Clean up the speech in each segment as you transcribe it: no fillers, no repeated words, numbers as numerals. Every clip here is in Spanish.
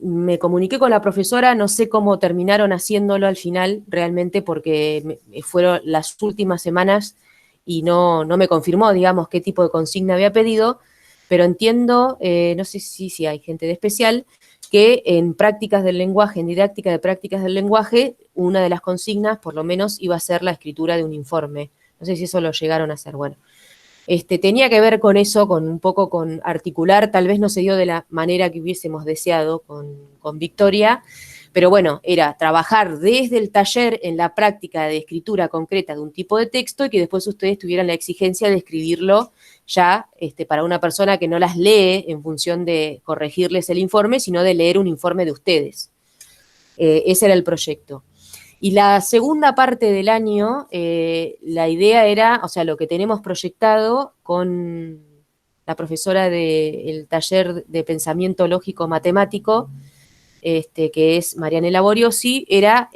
me comuniqué con la profesora, no sé cómo terminaron haciéndolo al final, realmente, porque fueron las últimas semanas y no me confirmó, digamos, qué tipo de consigna había pedido, pero entiendo, no sé si hay gente de especial, que en prácticas del lenguaje, en didáctica de prácticas del lenguaje, una de las consignas, por lo menos, iba a ser la escritura de un informe. No sé si eso lo llegaron a hacer. Bueno, tenía que ver con eso, con un poco con articular, tal vez no se dio de la manera que hubiésemos deseado con Victoria, pero bueno, era trabajar desde el taller en la práctica de escritura concreta de un tipo de texto y que después ustedes tuvieran la exigencia de escribirlo ya para una persona que no las lee en función de corregirles el informe, sino de leer un informe de ustedes. Ese era el proyecto. Y la segunda parte del año, la idea era, o sea, lo que tenemos proyectado con la profesora del taller de pensamiento lógico matemático, que es Marianela Boriosi, era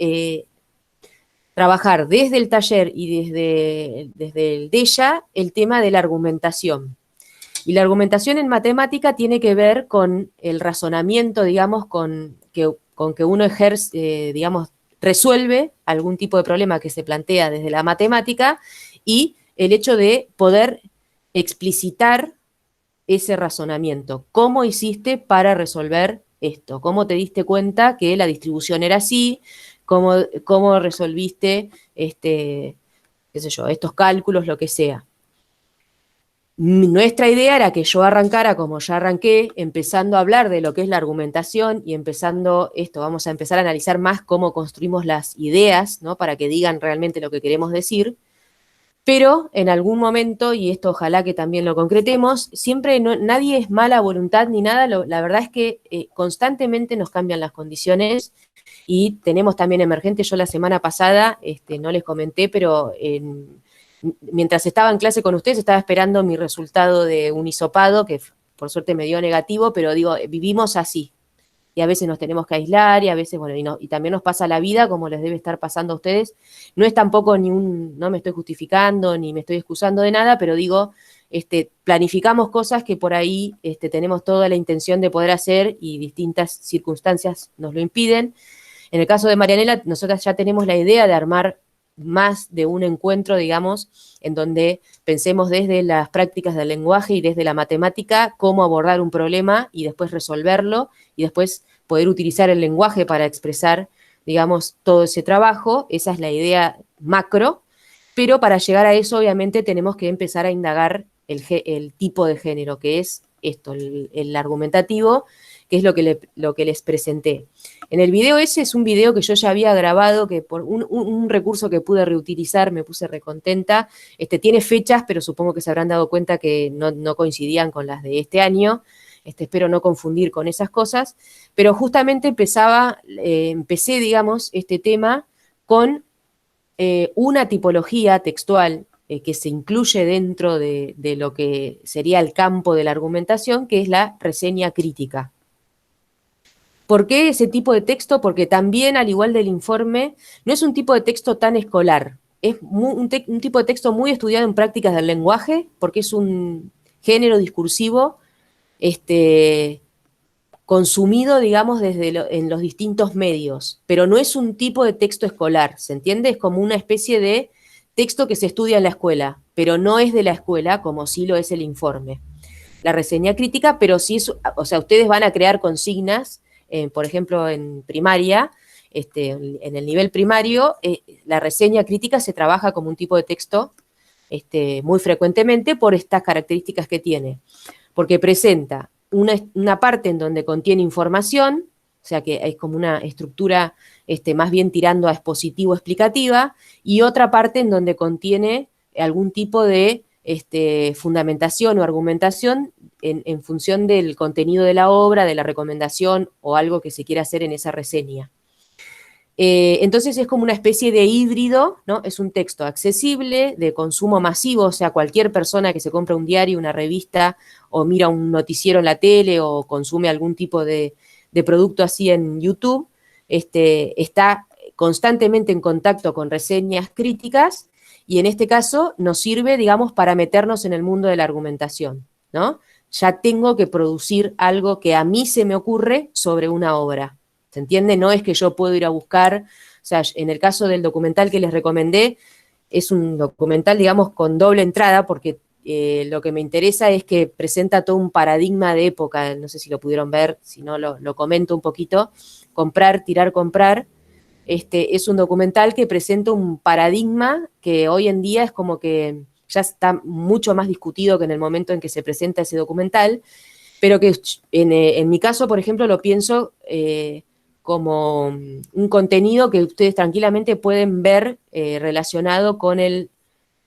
trabajar desde el taller y desde el de ella el tema de la argumentación. Y la argumentación en matemática tiene que ver con el razonamiento, digamos, con que uno ejerce, digamos, resuelve algún tipo de problema que se plantea desde la matemática y el hecho de poder explicitar ese razonamiento. ¿Cómo hiciste para resolver esto? ¿Cómo te diste cuenta que la distribución era así? ¿Cómo resolviste qué sé yo, estos cálculos, lo que sea? Nuestra idea era que yo arrancara como ya arranqué, empezando a hablar de lo que es la argumentación y empezando esto, vamos a empezar a analizar más cómo construimos las ideas, ¿no? Para que digan realmente lo que queremos decir, pero en algún momento, y esto ojalá que también lo concretemos, siempre nadie es mala voluntad ni nada, la verdad es que constantemente nos cambian las condiciones y tenemos también emergentes. Yo la semana pasada, no les comenté, pero mientras estaba en clase con ustedes estaba esperando mi resultado de un hisopado, que por suerte me dio negativo, pero digo, vivimos así. Y a veces nos tenemos que aislar y a veces, bueno, y también nos pasa la vida como les debe estar pasando a ustedes. No es tampoco no me estoy justificando ni me estoy excusando de nada, pero digo, planificamos cosas que por ahí tenemos toda la intención de poder hacer y distintas circunstancias nos lo impiden. En el caso de Marianela, nosotras ya tenemos la idea de armar más de un encuentro, digamos, en donde pensemos desde las prácticas del lenguaje y desde la matemática cómo abordar un problema y después resolverlo y después poder utilizar el lenguaje para expresar, digamos, todo ese trabajo. Esa es la idea macro, pero para llegar a eso obviamente tenemos que empezar a indagar el tipo de género, que es esto, el argumentativo, que es lo que les presenté. En el video ese es un video que yo ya había grabado, que por un recurso que pude reutilizar, me puse recontenta. Tiene fechas, pero supongo que se habrán dado cuenta que no coincidían con las de este año. Espero no confundir con esas cosas. Pero justamente empecé, digamos, este tema con una tipología textual que se incluye dentro de lo que sería el campo de la argumentación, que es la reseña crítica. ¿Por qué ese tipo de texto? Porque también, al igual del informe, no es un tipo de texto tan escolar. Es un tipo de texto muy estudiado en prácticas del lenguaje, porque es un género discursivo consumido, digamos, en los distintos medios. Pero no es un tipo de texto escolar, ¿se entiende? Es como una especie de texto que se estudia en la escuela, pero no es de la escuela, como sí lo es el informe. La reseña crítica, pero sí, o sea, ustedes van a crear consignas, por ejemplo, en primaria, en el nivel primario, la reseña crítica se trabaja como un tipo de texto muy frecuentemente por estas características que tiene, porque presenta una parte en donde contiene información, o sea que es como una estructura más bien tirando a expositivo explicativa, y otra parte en donde contiene algún tipo de fundamentación o argumentación en función del contenido de la obra, de la recomendación o algo que se quiera hacer en esa reseña. Entonces es como una especie de híbrido, ¿no? Es un texto accesible, de consumo masivo, o sea, cualquier persona que se compra un diario, una revista, o mira un noticiero en la tele, o consume algún tipo de producto así en YouTube, está constantemente en contacto con reseñas críticas, y en este caso nos sirve, digamos, para meternos en el mundo de la argumentación, ¿no? ya tengo que producir algo que a mí se me ocurre sobre una obra. ¿Se entiende? No es que yo puedo ir a buscar, o sea, en el caso del documental que les recomendé, es un documental, digamos, con doble entrada, porque lo que me interesa es que presenta todo un paradigma de época, no sé si lo pudieron ver, si no lo comento un poquito, Comprar, Tirar, Comprar. Es un documental que presenta un paradigma que hoy en día es como que ya está mucho más discutido que en el momento en que se presenta ese documental, pero que en mi caso, por ejemplo, lo pienso como un contenido que ustedes tranquilamente pueden ver relacionado con el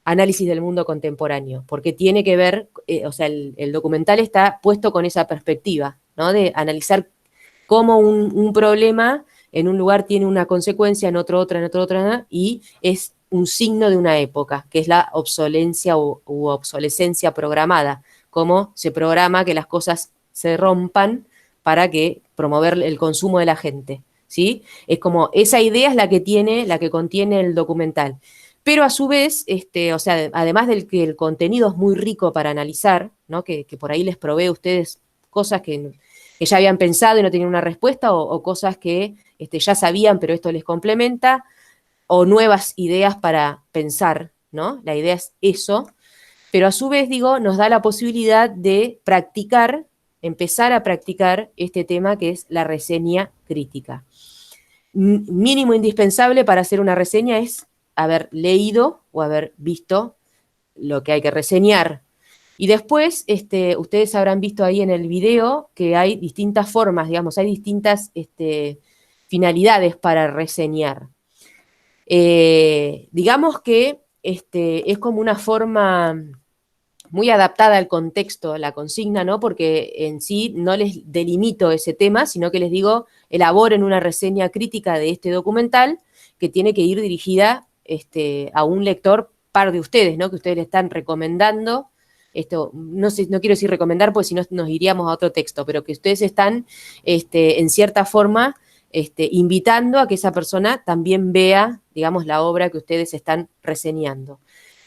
análisis del mundo contemporáneo, porque tiene que ver, o sea, el documental está puesto con esa perspectiva, ¿no? De analizar cómo un problema en un lugar tiene una consecuencia, en otro otra, en otro otra, y es un signo de una época, que es la obsolencia u obsolescencia programada, cómo se programa que las cosas se rompan para que promover el consumo de la gente, ¿sí? Es como, esa idea es la que contiene el documental. Pero a su vez, o sea, además del que el contenido es muy rico para analizar, ¿no? Que por ahí les provee a ustedes cosas que ya habían pensado y no tenían una respuesta, o cosas que ya sabían, pero esto les complementa, o nuevas ideas para pensar, ¿no? La idea es eso, pero a su vez, digo, nos da la posibilidad de practicar, empezar a practicar este tema que es la reseña crítica. Mínimo indispensable para hacer una reseña es haber leído o haber visto lo que hay que reseñar. Y después, ustedes habrán visto ahí en el video que hay distintas formas, digamos, hay distintas finalidades para reseñar. Digamos que es como una forma muy adaptada al contexto, la consigna, ¿no? Porque en sí no les delimito ese tema, sino que les digo, elaboren una reseña crítica de este documental que tiene que ir dirigida a un lector par de ustedes, ¿no? Que ustedes le están recomendando. Esto, no sé, no quiero decir recomendar, porque si no nos iríamos a otro texto, pero que ustedes están, en cierta forma, invitando a que esa persona también vea, digamos, la obra que ustedes están reseñando.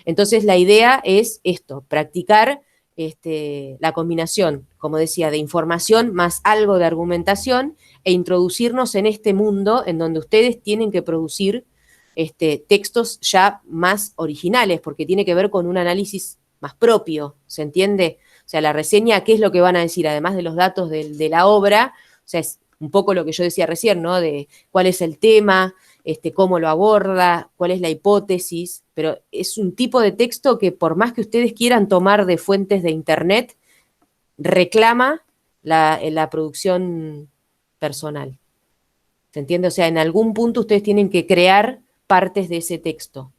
Entonces, la idea es esto, practicar la combinación, como decía, de información más algo de argumentación e introducirnos en este mundo en donde ustedes tienen que producir textos ya más originales, porque tiene que ver con un análisis más propio, ¿se entiende? O sea, la reseña, ¿qué es lo que van a decir? Además de los datos de la obra, o sea, es un poco lo que yo decía recién, ¿no? De cuál es el tema, cómo lo aborda, cuál es la hipótesis, pero es un tipo de texto que por más que ustedes quieran tomar de fuentes de internet, reclama la producción personal. ¿Se entiende? O sea, en algún punto ustedes tienen que crear partes de ese texto.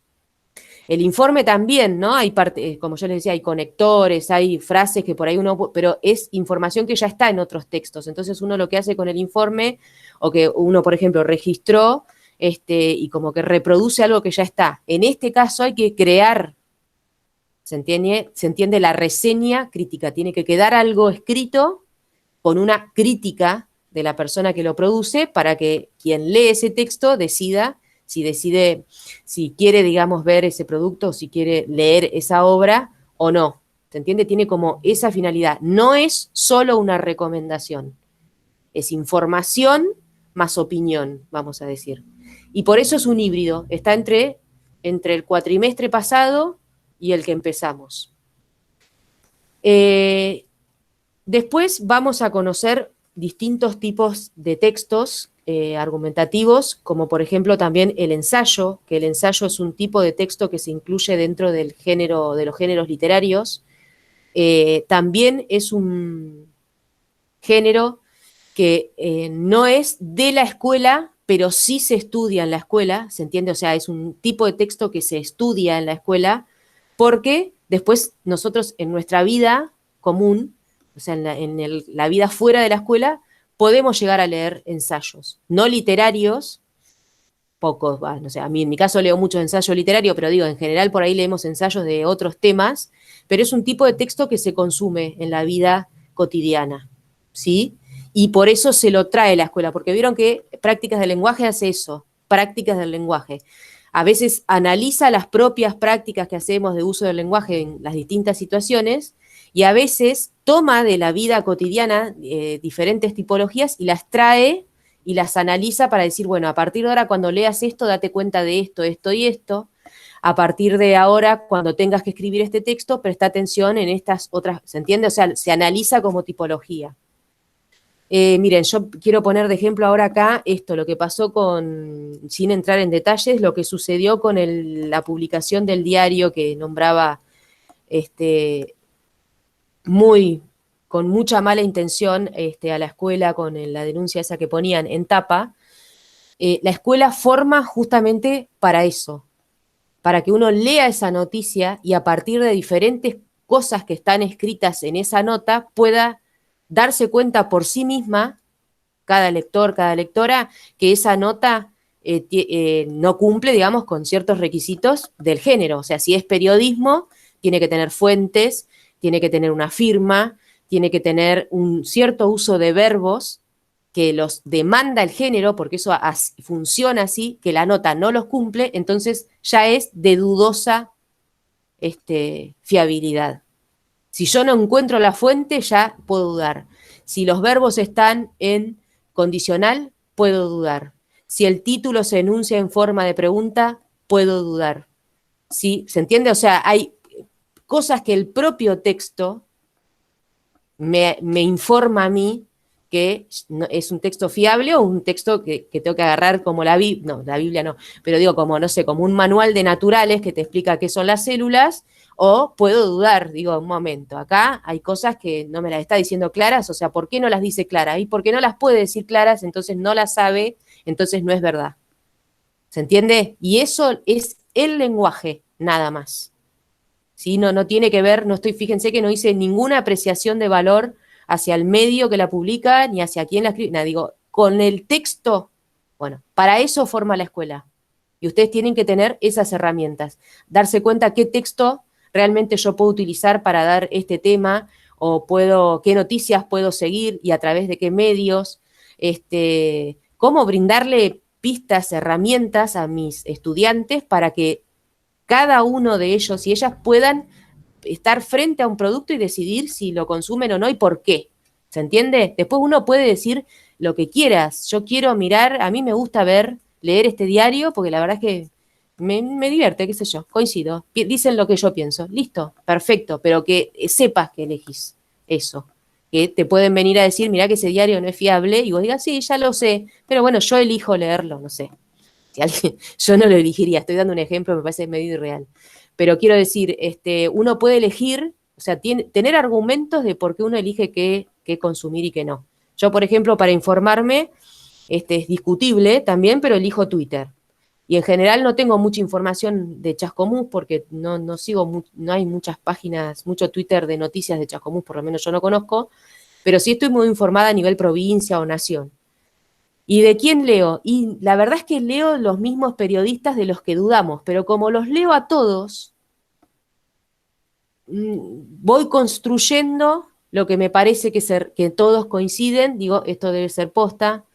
El informe también, ¿no? Hay partes, como yo les decía, hay conectores, hay frases que por ahí uno, pero es información que ya está en otros textos. Entonces uno lo que hace con el informe, o que uno, por ejemplo, registró, y como que reproduce algo que ya está. En este caso hay que crear, ¿se entiende? Se entiende la reseña crítica. Tiene que quedar algo escrito con una crítica de la persona que lo produce para que quien lee ese texto decida si quiere, digamos, ver ese producto o si quiere leer esa obra o no. ¿Se entiende? Tiene como esa finalidad. No es solo una recomendación, es información más opinión, vamos a decir. Y por eso es un híbrido, está entre el cuatrimestre pasado y el que empezamos. Después vamos a conocer distintos tipos de textos argumentativos, como por ejemplo también el ensayo, que el ensayo es un tipo de texto que se incluye dentro del género, de los géneros literarios. También es un género que no es de la escuela, pero sí se estudia en la escuela, ¿se entiende? O sea, es un tipo de texto que se estudia en la escuela, porque después nosotros en nuestra vida común, o sea, en la vida fuera de la escuela, podemos llegar a leer ensayos, no literarios, pocos, no sé, a mí en mi caso leo mucho ensayo literario, pero digo, en general por ahí leemos ensayos de otros temas, pero es un tipo de texto que se consume en la vida cotidiana, ¿sí? Y por eso se lo trae la escuela, porque vieron que prácticas del lenguaje hace eso, prácticas del lenguaje. A veces analiza las propias prácticas que hacemos de uso del lenguaje en las distintas situaciones Y a veces toma de la vida cotidiana diferentes tipologías y las trae y las analiza para decir, bueno, a partir de ahora cuando leas esto, date cuenta de esto, esto y esto. A partir de ahora, cuando tengas que escribir este texto, presta atención en estas otras, ¿se entiende? O sea, se analiza como tipología. Miren, yo quiero poner de ejemplo ahora acá esto, lo que pasó con, sin entrar en detalles, lo que sucedió con la publicación del diario que nombraba muy, con mucha mala intención a la escuela con la denuncia esa que ponían en tapa. La escuela forma justamente para eso, para que uno lea esa noticia y a partir de diferentes cosas que están escritas en esa nota pueda darse cuenta por sí misma, cada lector, cada lectora, que esa nota no cumple, digamos, con ciertos requisitos del género. O sea, si es periodismo, tiene que tener fuentes, tiene que tener una firma, tiene que tener un cierto uso de verbos que los demanda el género, porque eso funciona así, que la nota no los cumple, entonces ya es de dudosa fiabilidad. Si yo no encuentro la fuente, ya puedo dudar. Si los verbos están en condicional, puedo dudar. Si el título se enuncia en forma de pregunta, puedo dudar. ¿Sí? ¿Se entiende? O sea, hay cosas que el propio texto me informa a mí que es un texto fiable o un texto que tengo que agarrar como la Biblia, no, la Biblia no, pero digo como, no sé, como un manual de naturales que te explica qué son las células, o puedo dudar, digo, un momento, acá hay cosas que no me las está diciendo claras, o sea, ¿por qué no las dice claras? Y porque no las puede decir claras, entonces no las sabe, entonces no es verdad. ¿Se entiende? Y eso es el lenguaje, nada más. ¿Sí? No tiene que ver, fíjense que no hice ninguna apreciación de valor hacia el medio que la publica, ni hacia quién la escribe, nada, digo, con el texto, bueno, para eso forma la escuela. Y ustedes tienen que tener esas herramientas, darse cuenta qué texto realmente yo puedo utilizar para dar este tema, o qué noticias puedo seguir y a través de qué medios, cómo brindarle pistas, herramientas a mis estudiantes para que cada uno de ellos y ellas puedan estar frente a un producto y decidir si lo consumen o no y por qué. ¿Se entiende? Después uno puede decir lo que quieras. Yo quiero mirar, a mí me gusta leer este diario porque la verdad es que me divierte, qué sé yo, coincido. Dicen lo que yo pienso. Listo, perfecto, pero que sepas que elegís eso. Que te pueden venir a decir, mirá que ese diario no es fiable, y vos digas, sí, ya lo sé, pero bueno, yo elijo leerlo, no sé. Si alguien, yo no lo elegiría, estoy dando un ejemplo, me parece medio irreal. Pero quiero decir, uno puede elegir, o sea, tener argumentos de por qué uno elige qué consumir y qué no. Yo, por ejemplo, para informarme, es discutible también, pero elijo Twitter. Y en general no tengo mucha información de Chascomús porque no sigo, no hay muchas páginas, mucho Twitter de noticias de Chascomús, por lo menos yo no conozco, pero sí estoy muy informada a nivel provincia o nación. ¿Y de quién leo? Y la verdad es que leo los mismos periodistas de los que dudamos, pero como los leo a todos, voy construyendo lo que me parece que todos coinciden, digo, esto debe ser posta.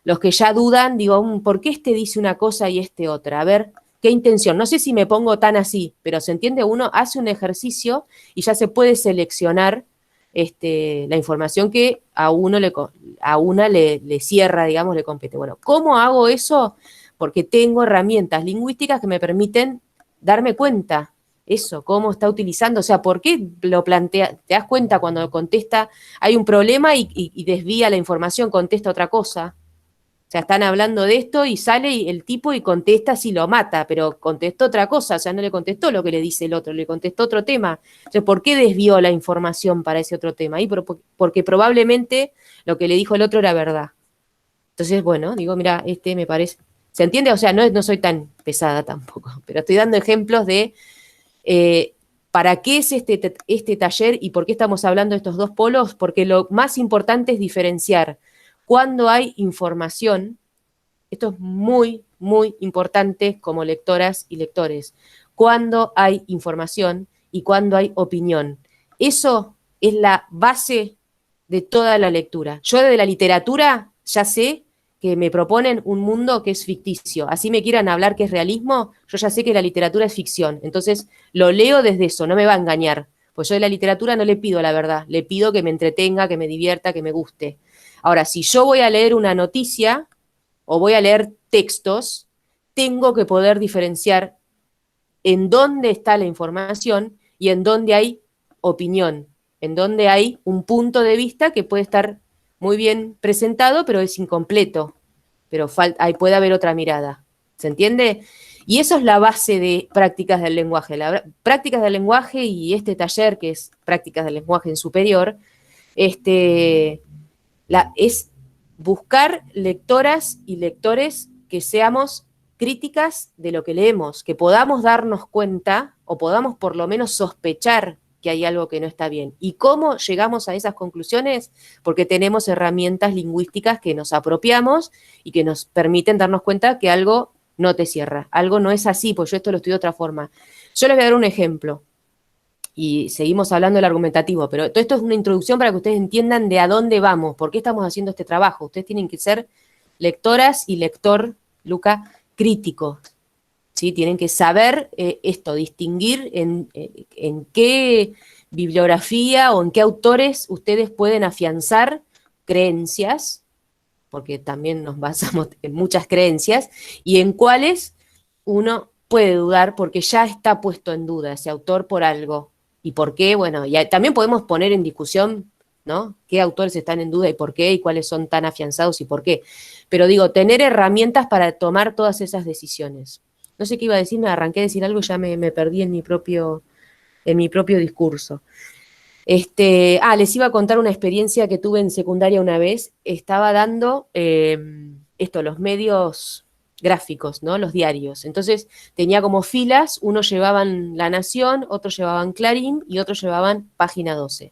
Los que ya dudan, digo, ¿por qué este dice una cosa y este otra? A ver, ¿qué intención? No sé si me pongo tan así, pero se entiende, uno hace un ejercicio y ya se puede seleccionar la información que a una le cierra, digamos, le compete. Bueno, ¿cómo hago eso? Porque tengo herramientas lingüísticas que me permiten darme cuenta eso, cómo está utilizando, o sea, ¿por qué lo plantea? ¿Te das cuenta cuando contesta, hay un problema y desvía la información, contesta otra cosa? O sea, están hablando de esto y sale el tipo y contesta si lo mata, pero contestó otra cosa, o sea, no le contestó lo que le dice el otro, le contestó otro tema. Entonces, ¿por qué desvió la información para ese otro tema? Porque probablemente lo que le dijo el otro era verdad. Entonces, bueno, digo, mira, me parece... ¿Se entiende? O sea, no soy tan pesada tampoco, pero estoy dando ejemplos de para qué es este taller y por qué estamos hablando de estos dos polos, porque lo más importante es diferenciar cuando hay información. Esto es muy, muy importante como lectoras y lectores. Cuando hay información y cuando hay opinión. Eso es la base de toda la lectura. Yo de la literatura ya sé que me proponen un mundo que es ficticio. Así me quieran hablar que es realismo, yo ya sé que la literatura es ficción. Entonces lo leo desde eso, no me va a engañar. Pues yo de la literatura no le pido la verdad, le pido que me entretenga, que me divierta, que me guste. Ahora, si yo voy a leer una noticia o voy a leer textos, tengo que poder diferenciar en dónde está la información y en dónde hay opinión, en dónde hay un punto de vista que puede estar muy bien presentado, pero es incompleto, pero ahí puede haber otra mirada. ¿Se entiende? Y eso es la base de prácticas del lenguaje. Prácticas del lenguaje y este taller, que es prácticas del lenguaje en superior, es buscar lectoras y lectores que seamos críticas de lo que leemos, que podamos darnos cuenta o podamos por lo menos sospechar que hay algo que no está bien. ¿Y cómo llegamos a esas conclusiones? Porque tenemos herramientas lingüísticas que nos apropiamos y que nos permiten darnos cuenta que algo no te cierra, algo no es así, pues yo esto lo estudio de otra forma. Yo les voy a dar un ejemplo y seguimos hablando del argumentativo, pero todo esto es una introducción para que ustedes entiendan de a dónde vamos, por qué estamos haciendo este trabajo. Ustedes tienen que ser lectoras y lector, Luca, crítico, ¿sí? Tienen que saber esto, distinguir en qué bibliografía o en qué autores ustedes pueden afianzar creencias, porque también nos basamos en muchas creencias, y en cuáles uno puede dudar porque ya está puesto en duda ese autor por algo. ¿Y por qué? Bueno, y también podemos poner en discusión, ¿no? ¿Qué autores están en duda y por qué? Y cuáles son tan afianzados y por qué. Pero digo, tener herramientas para tomar todas esas decisiones. No sé qué iba a decir, me arranqué a decir algo y ya me perdí en mi propio discurso. Les iba a contar una experiencia que tuve en secundaria una vez. Estaba dando los medios gráficos, ¿no? Los diarios. Entonces tenía como filas, unos llevaban La Nación, otros llevaban Clarín y otros llevaban Página 12.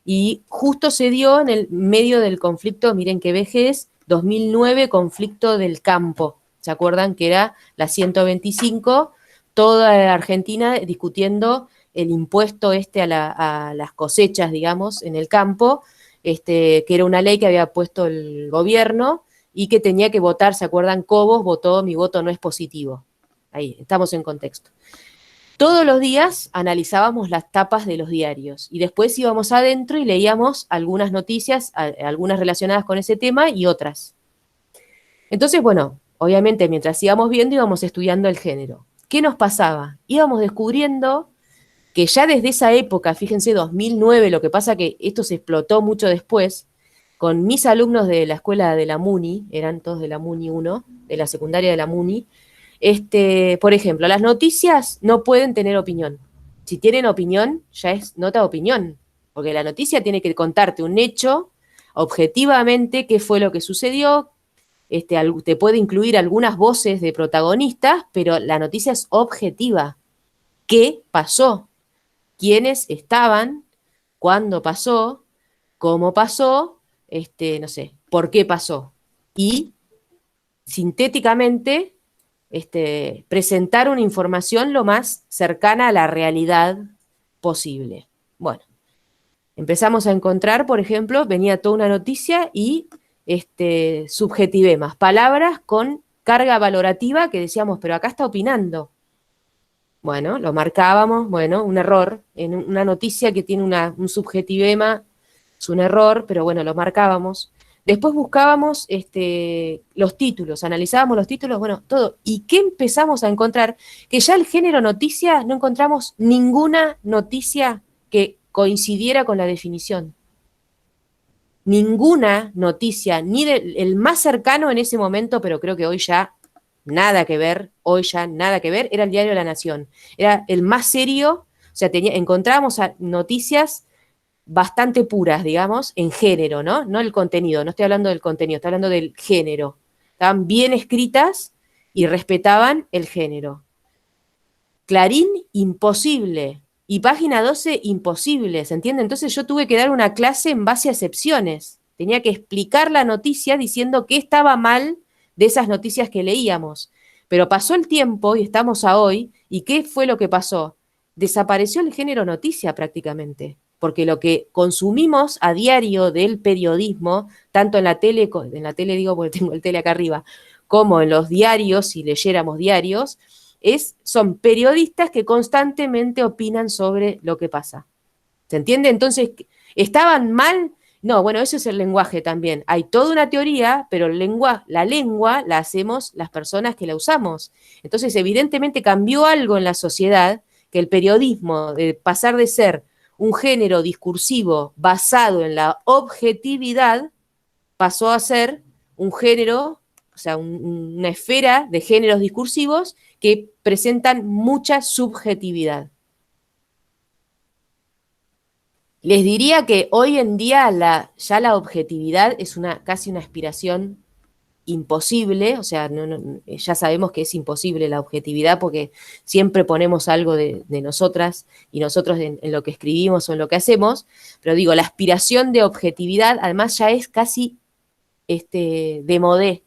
Y justo se dio en el medio del conflicto, miren qué vejez, 2009, conflicto del campo. ¿Se acuerdan que era la 125? Toda Argentina discutiendo el impuesto a las cosechas, digamos, en el campo, que era una ley que había puesto el gobierno y que tenía que votar, ¿se acuerdan? Cobos votó, mi voto no es positivo. Ahí, estamos en contexto. Todos los días analizábamos las tapas de los diarios y después íbamos adentro y leíamos algunas noticias, algunas relacionadas con ese tema y otras. Entonces, bueno, obviamente mientras íbamos viendo íbamos estudiando el género. ¿Qué nos pasaba? Íbamos descubriendo que ya desde esa época, fíjense, 2009, lo que pasa que esto se explotó mucho después, con mis alumnos de la escuela de la MUNI, eran todos de la MUNI 1, de la secundaria de la MUNI, por ejemplo, las noticias no pueden tener opinión. Si tienen opinión, ya es nota de opinión, porque la noticia tiene que contarte un hecho, objetivamente, qué fue lo que sucedió, te puede incluir algunas voces de protagonistas, pero la noticia es objetiva. ¿Qué pasó? ¿Quiénes estaban? ¿Cuándo pasó? ¿Cómo pasó? No sé, ¿por qué pasó? Y sintéticamente presentar una información lo más cercana a la realidad posible. Bueno, empezamos a encontrar, por ejemplo, venía toda una noticia y subjetivé más palabras con carga valorativa que decíamos, pero acá está opinando. Bueno, lo marcábamos, bueno, un error, en una noticia que tiene un subjetivema, es un error, pero bueno, lo marcábamos. Después buscábamos los títulos, analizábamos los títulos, bueno, todo. ¿Y qué empezamos a encontrar? Que ya el género noticia no encontramos ninguna noticia que coincidiera con la definición. Ninguna noticia, ni el más cercano en ese momento, pero creo que hoy ya nada que ver, era el diario La Nación. Era el más serio, o sea, encontrábamos noticias bastante puras, digamos, en género, ¿no? No el contenido, no estoy hablando del contenido, estoy hablando del género. Estaban bien escritas y respetaban el género. Clarín, imposible. Y Página 12, imposible, ¿se entiende? Entonces yo tuve que dar una clase en base a excepciones. Tenía que explicar la noticia diciendo qué estaba mal de esas noticias que leíamos. Pero pasó el tiempo y estamos a hoy, ¿y qué fue lo que pasó? Desapareció el género noticia prácticamente, porque lo que consumimos a diario del periodismo, tanto en la tele digo porque tengo el tele acá arriba, como en los diarios, si leyéramos diarios, son periodistas que constantemente opinan sobre lo que pasa. ¿Se entiende? Entonces, ¿estaban mal? No, bueno, eso es el lenguaje también. Hay toda una teoría, pero la lengua la hacemos las personas que la usamos. Entonces, evidentemente cambió algo en la sociedad, que el periodismo, de pasar de ser un género discursivo basado en la objetividad, pasó a ser un género, o sea, una esfera de géneros discursivos que presentan mucha subjetividad. Les diría que hoy en día ya la objetividad es casi una aspiración imposible, o sea, ya sabemos que es imposible la objetividad porque siempre ponemos algo de nosotras y nosotros en lo que escribimos o en lo que hacemos, pero digo, la aspiración de objetividad además ya es casi de modé,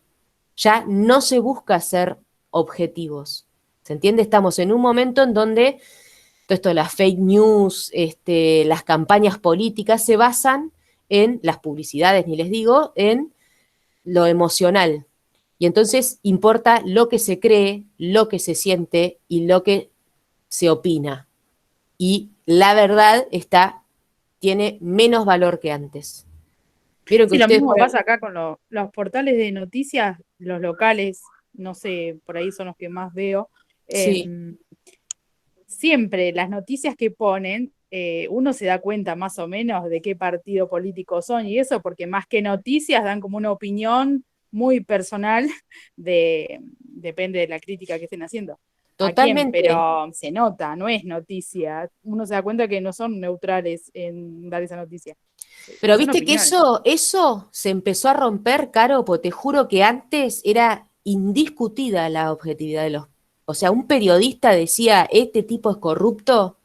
ya no se busca ser objetivos, ¿se entiende? Estamos en un momento en donde todo esto de las fake news, las campañas políticas se basan en las publicidades, ni les digo, en lo emocional. Y entonces importa lo que se cree, lo que se siente y lo que se opina. Y la verdad tiene menos valor que antes. Vieron que Sí, lo ustedes mismo pasa acá con los portales de noticias, los locales, no sé, por ahí son los que más veo. sí, Em, Siempre las noticias que ponen, uno se da cuenta más o menos de qué partido político son y eso, porque más que noticias dan como una opinión muy personal depende de la crítica que estén haciendo. ¿A quién? totalmente. Pero se nota, no es noticia. Uno se da cuenta que no son neutrales en dar esa noticia. Pero Son viste que opiniones. eso se empezó a romper, Caro, porque te juro que antes era indiscutida la objetividad de los... O sea, un periodista decía, este tipo es corrupto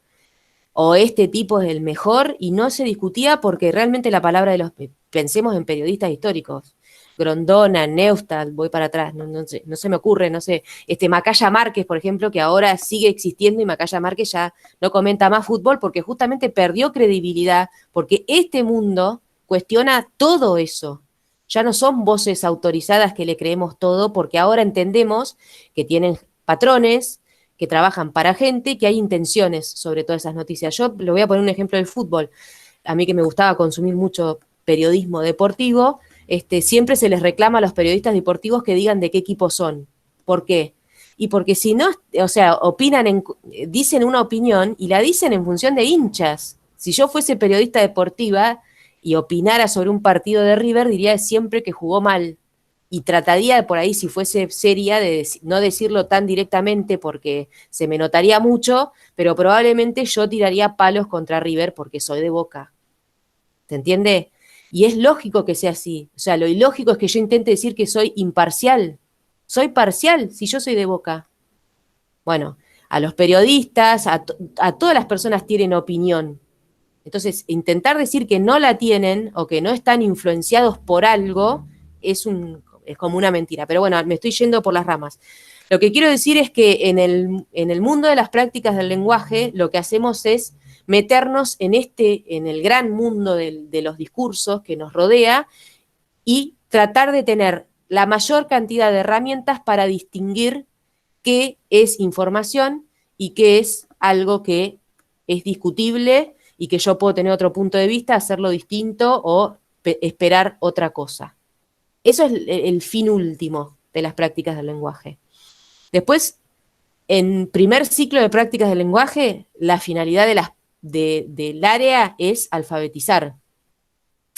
o este tipo es el mejor, y no se discutía porque realmente la palabra de los... Pensemos en periodistas históricos. Grondona, Neustadt, voy para atrás, no se me ocurre, no sé, Macaya Márquez, por ejemplo, que ahora sigue existiendo y Macaya Márquez ya no comenta más fútbol porque justamente perdió credibilidad, porque este mundo cuestiona todo eso. Ya no son voces autorizadas que le creemos todo, porque ahora entendemos que tienen patrones, que trabajan para gente, que hay intenciones sobre todas esas noticias. Yo le voy a poner un ejemplo del fútbol. A mí que me gustaba consumir mucho periodismo deportivo, siempre se les reclama a los periodistas deportivos que digan de qué equipo son. ¿Por qué? Y porque si no, o sea, dicen una opinión y la dicen en función de hinchas. Si yo fuese periodista deportiva y opinara sobre un partido de River, diría siempre que jugó mal. Y trataría de por ahí, si fuese seria, de no decirlo tan directamente porque se me notaría mucho, pero probablemente yo tiraría palos contra River porque soy de Boca. ¿Se entiende? Y es lógico que sea así. O sea, lo ilógico es que yo intente decir que soy imparcial. Soy parcial si yo soy de Boca. Bueno, a los periodistas, a todas las personas tienen opinión. Entonces, intentar decir que no la tienen o que no están influenciados por algo es como una mentira. Pero bueno, me estoy yendo por las ramas. Lo que quiero decir es que en el mundo de las prácticas del lenguaje, lo que hacemos es meternos en el gran mundo de los discursos que nos rodea y tratar de tener la mayor cantidad de herramientas para distinguir qué es información y qué es algo que es discutible y que yo puedo tener otro punto de vista, hacerlo distinto o esperar otra cosa. Eso es el fin último de las prácticas del lenguaje. Después, en primer ciclo de prácticas del lenguaje, la finalidad del área es alfabetizar.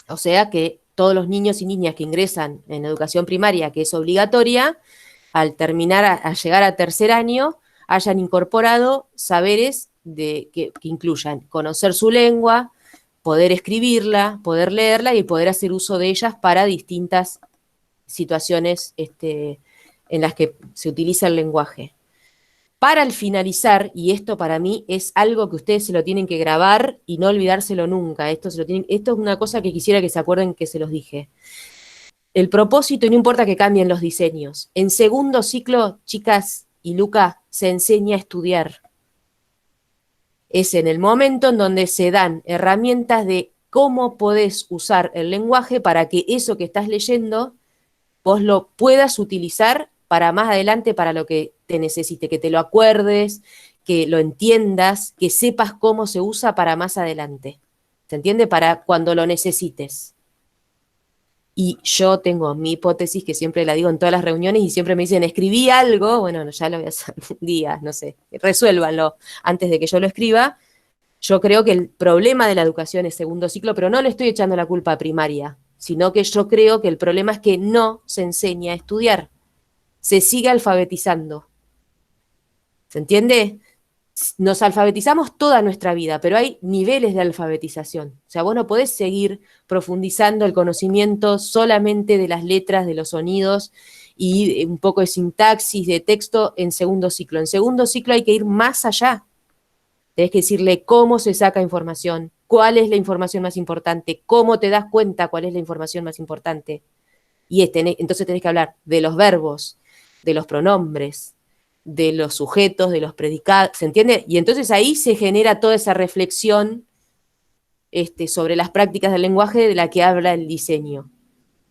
O sea que todos los niños y niñas que ingresan en educación primaria, que es obligatoria, al terminar, a llegar a tercer año, hayan incorporado saberes que incluyan conocer su lengua, poder escribirla, poder leerla y poder hacer uso de ellas para distintas situaciones en las que se utiliza el lenguaje. Para el finalizar, y esto para mí es algo que ustedes se lo tienen que grabar y no olvidárselo nunca, esto es una cosa que quisiera que se acuerden que se los dije. El propósito, y no importa que cambien los diseños. En segundo ciclo, chicas y Luca, se enseña a estudiar. Es en el momento en donde se dan herramientas de cómo podés usar el lenguaje para que eso que estás leyendo vos lo puedas utilizar para más adelante, para lo que te necesite, que te lo acuerdes, que lo entiendas, que sepas cómo se usa para más adelante. ¿se entiende? Para cuando lo necesites. Y yo tengo mi hipótesis, que siempre la digo en todas las reuniones, y siempre me dicen, escribí algo, bueno, ya lo voy a hacer un día, no sé, resuélvanlo antes de que yo lo escriba. Yo creo que el problema de la educación es segundo ciclo, pero no le estoy echando la culpa a primaria, sino que yo creo que el problema es que no se enseña a estudiar, se sigue alfabetizando. ¿Se entiende? Nos alfabetizamos toda nuestra vida, pero hay niveles de alfabetización. O sea, vos no podés seguir profundizando el conocimiento solamente de las letras, de los sonidos y un poco de sintaxis, de texto en segundo ciclo. En segundo ciclo hay que ir más allá. Tenés que decirle cómo se saca información, cuál es la información más importante, cómo te das cuenta cuál es la información más importante. Y entonces tenés que hablar de los verbos, de los pronombres, de los sujetos, de los predicados, ¿se entiende? Y entonces ahí se genera toda esa reflexión sobre las prácticas del lenguaje de la que habla el diseño.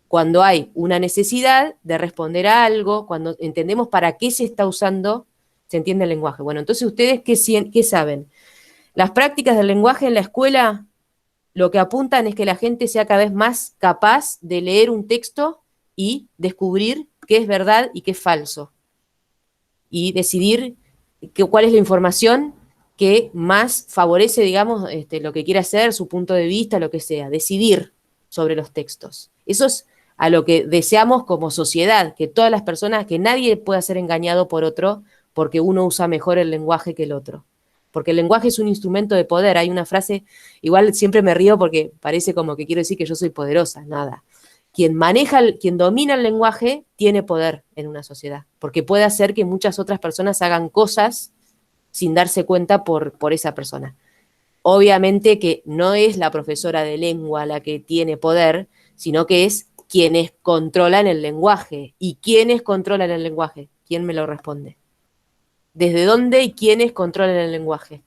Cuando hay una necesidad de responder a algo, cuando entendemos para qué se está usando, se entiende el lenguaje. Bueno, entonces ustedes, ¿qué saben? Las prácticas del lenguaje en la escuela lo que apuntan es que la gente sea cada vez más capaz de leer un texto y descubrir qué es verdad y qué es falso. Y decidir cuál es la información que más favorece, digamos, lo que quiere hacer, su punto de vista, lo que sea. Decidir sobre los textos. Eso es a lo que deseamos como sociedad, que todas las personas, que nadie pueda ser engañado por otro porque uno usa mejor el lenguaje que el otro. Porque el lenguaje es un instrumento de poder. Hay una frase, igual siempre me río porque parece como que quiero decir que yo soy poderosa, nada. Quien domina el lenguaje tiene poder en una sociedad, porque puede hacer que muchas otras personas hagan cosas sin darse cuenta por esa persona. Obviamente que no es la profesora de lengua la que tiene poder, sino que es quienes controlan el lenguaje. ¿Y quiénes controlan el lenguaje? ¿Quién me lo responde? ¿Desde dónde y quiénes controlan el lenguaje?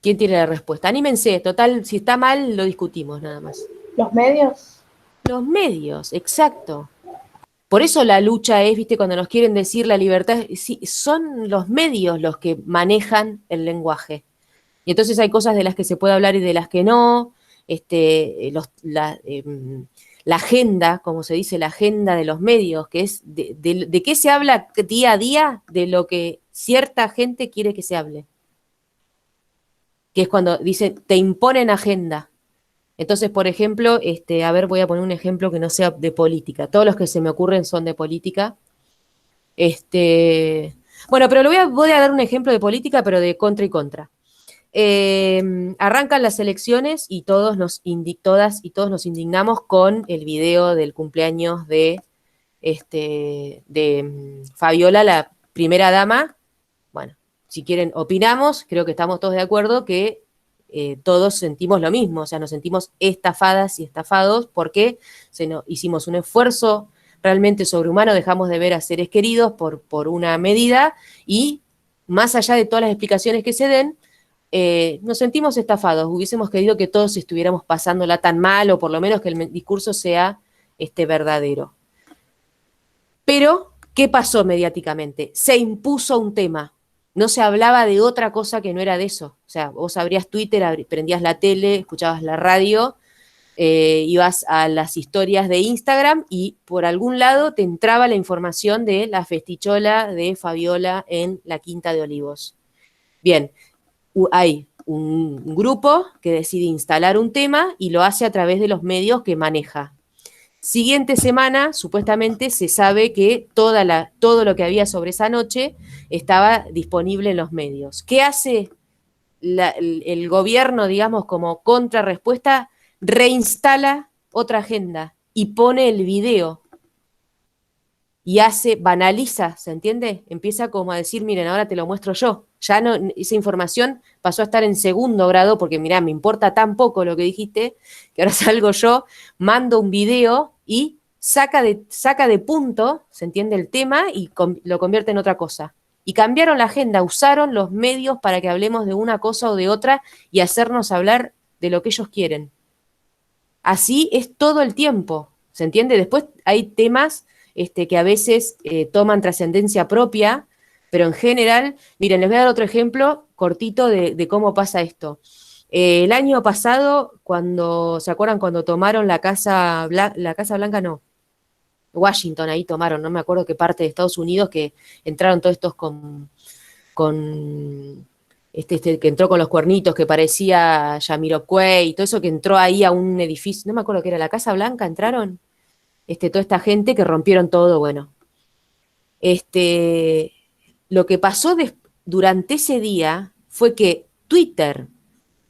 ¿Quién tiene la respuesta? Anímense, total, si está mal, lo discutimos nada más. ¿Los medios? Los medios, exacto. Por eso la lucha es, viste, cuando nos quieren decir la libertad, sí, son los medios los que manejan el lenguaje. Y entonces hay cosas de las que se puede hablar y de las que no. La agenda, como se dice, la agenda de los medios, que es de qué se habla día a día, de lo que cierta gente quiere que se hable. Que es cuando dicen, te imponen agenda. Entonces, por ejemplo, a ver, voy a poner un ejemplo que no sea de política. Todos los que se me ocurren son de política. Bueno, pero voy a dar un ejemplo de política, pero de contra y contra. Arrancan las elecciones y todas y todos nos indignamos con el video del cumpleaños de Fabiola, la primera dama. Bueno, si quieren opinamos, creo que estamos todos de acuerdo que todos sentimos lo mismo, o sea, nos sentimos estafadas y estafados porque hicimos un esfuerzo realmente sobrehumano, dejamos de ver a seres queridos por una medida y más allá de todas las explicaciones que se den, nos sentimos estafados, hubiésemos querido que todos estuviéramos pasándola tan mal o por lo menos que el discurso sea verdadero. Pero, ¿qué pasó mediáticamente? Se impuso un tema. No se hablaba de otra cosa que no era de eso. O sea, vos abrías Twitter, prendías la tele, escuchabas la radio, ibas a las historias de Instagram y por algún lado te entraba la información de la festichola de Fabiola en la Quinta de Olivos. Bien, hay un grupo que decide instalar un tema y lo hace a través de los medios que maneja. Siguiente semana, supuestamente, se sabe que todo lo que había sobre esa noche estaba disponible en los medios. ¿Qué hace el gobierno, digamos, como contrarrespuesta? Reinstala otra agenda y pone el video y banaliza, ¿se entiende? Empieza como a decir, miren, ahora te lo muestro yo. Ya no, esa información pasó a estar en segundo grado porque, mirá, me importa tan poco lo que dijiste, que ahora salgo yo, mando un video y saca de punto, ¿se entiende? El tema y lo convierte en otra cosa. Y cambiaron la agenda, usaron los medios para que hablemos de una cosa o de otra y hacernos hablar de lo que ellos quieren. Así es todo el tiempo, ¿se entiende? Después hay temas que a veces toman trascendencia propia, pero en general, miren, les voy a dar otro ejemplo cortito de cómo pasa esto. El año pasado, ¿se acuerdan cuando tomaron la Casa Blanca? No, Washington, ahí tomaron, no me acuerdo qué parte de Estados Unidos, que entraron todos estos con que entró con los cuernitos, que parecía Jamiroquai, y todo eso que entró ahí a un edificio, no me acuerdo qué era, la Casa Blanca, entraron, toda esta gente que rompieron todo, bueno. Lo que pasó durante ese día fue que Twitter,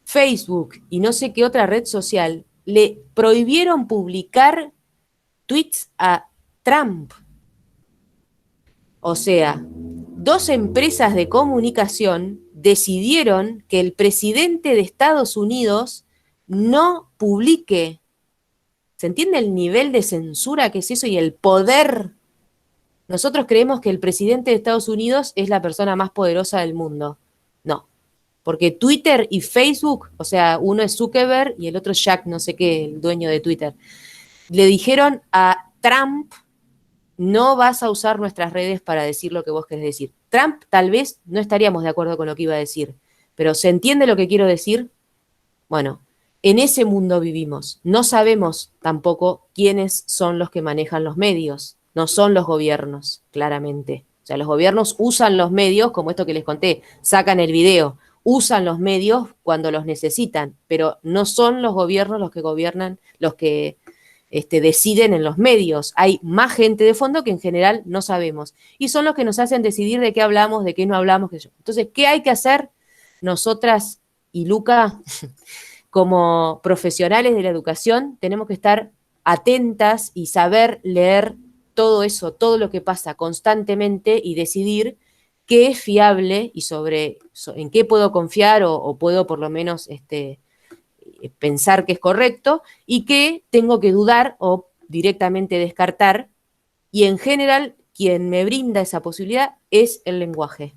Facebook y no sé qué otra red social le prohibieron publicar tweets a Trump. O sea, dos empresas de comunicación decidieron que el presidente de Estados Unidos no publique. ¿Se entiende el nivel de censura que es eso y el poder? Nosotros creemos que el presidente de Estados Unidos es la persona más poderosa del mundo. No, porque Twitter y Facebook, o sea, uno es Zuckerberg y el otro es Jack, no sé qué, el dueño de Twitter, le dijeron a Trump: no vas a usar nuestras redes para decir lo que vos querés decir. Trump tal vez no estaríamos de acuerdo con lo que iba a decir, pero ¿se entiende lo que quiero decir? Bueno, en ese mundo vivimos. No sabemos tampoco quiénes son los que manejan los medios. No son los gobiernos, claramente. O sea, los gobiernos usan los medios, como esto que les conté, sacan el video, usan los medios cuando los necesitan, pero no son los gobiernos los que gobiernan, los que deciden en los medios. Hay más gente de fondo que en general no sabemos. Y son los que nos hacen decidir de qué hablamos, de qué no hablamos. Entonces, ¿qué hay que hacer nosotras y Luca? Como profesionales de la educación, tenemos que estar atentas y saber leer todo eso, todo lo que pasa constantemente y decidir qué es fiable y en qué puedo confiar o puedo por lo menos pensar que es correcto y qué tengo que dudar o directamente descartar. Y en general, quien me brinda esa posibilidad es el lenguaje.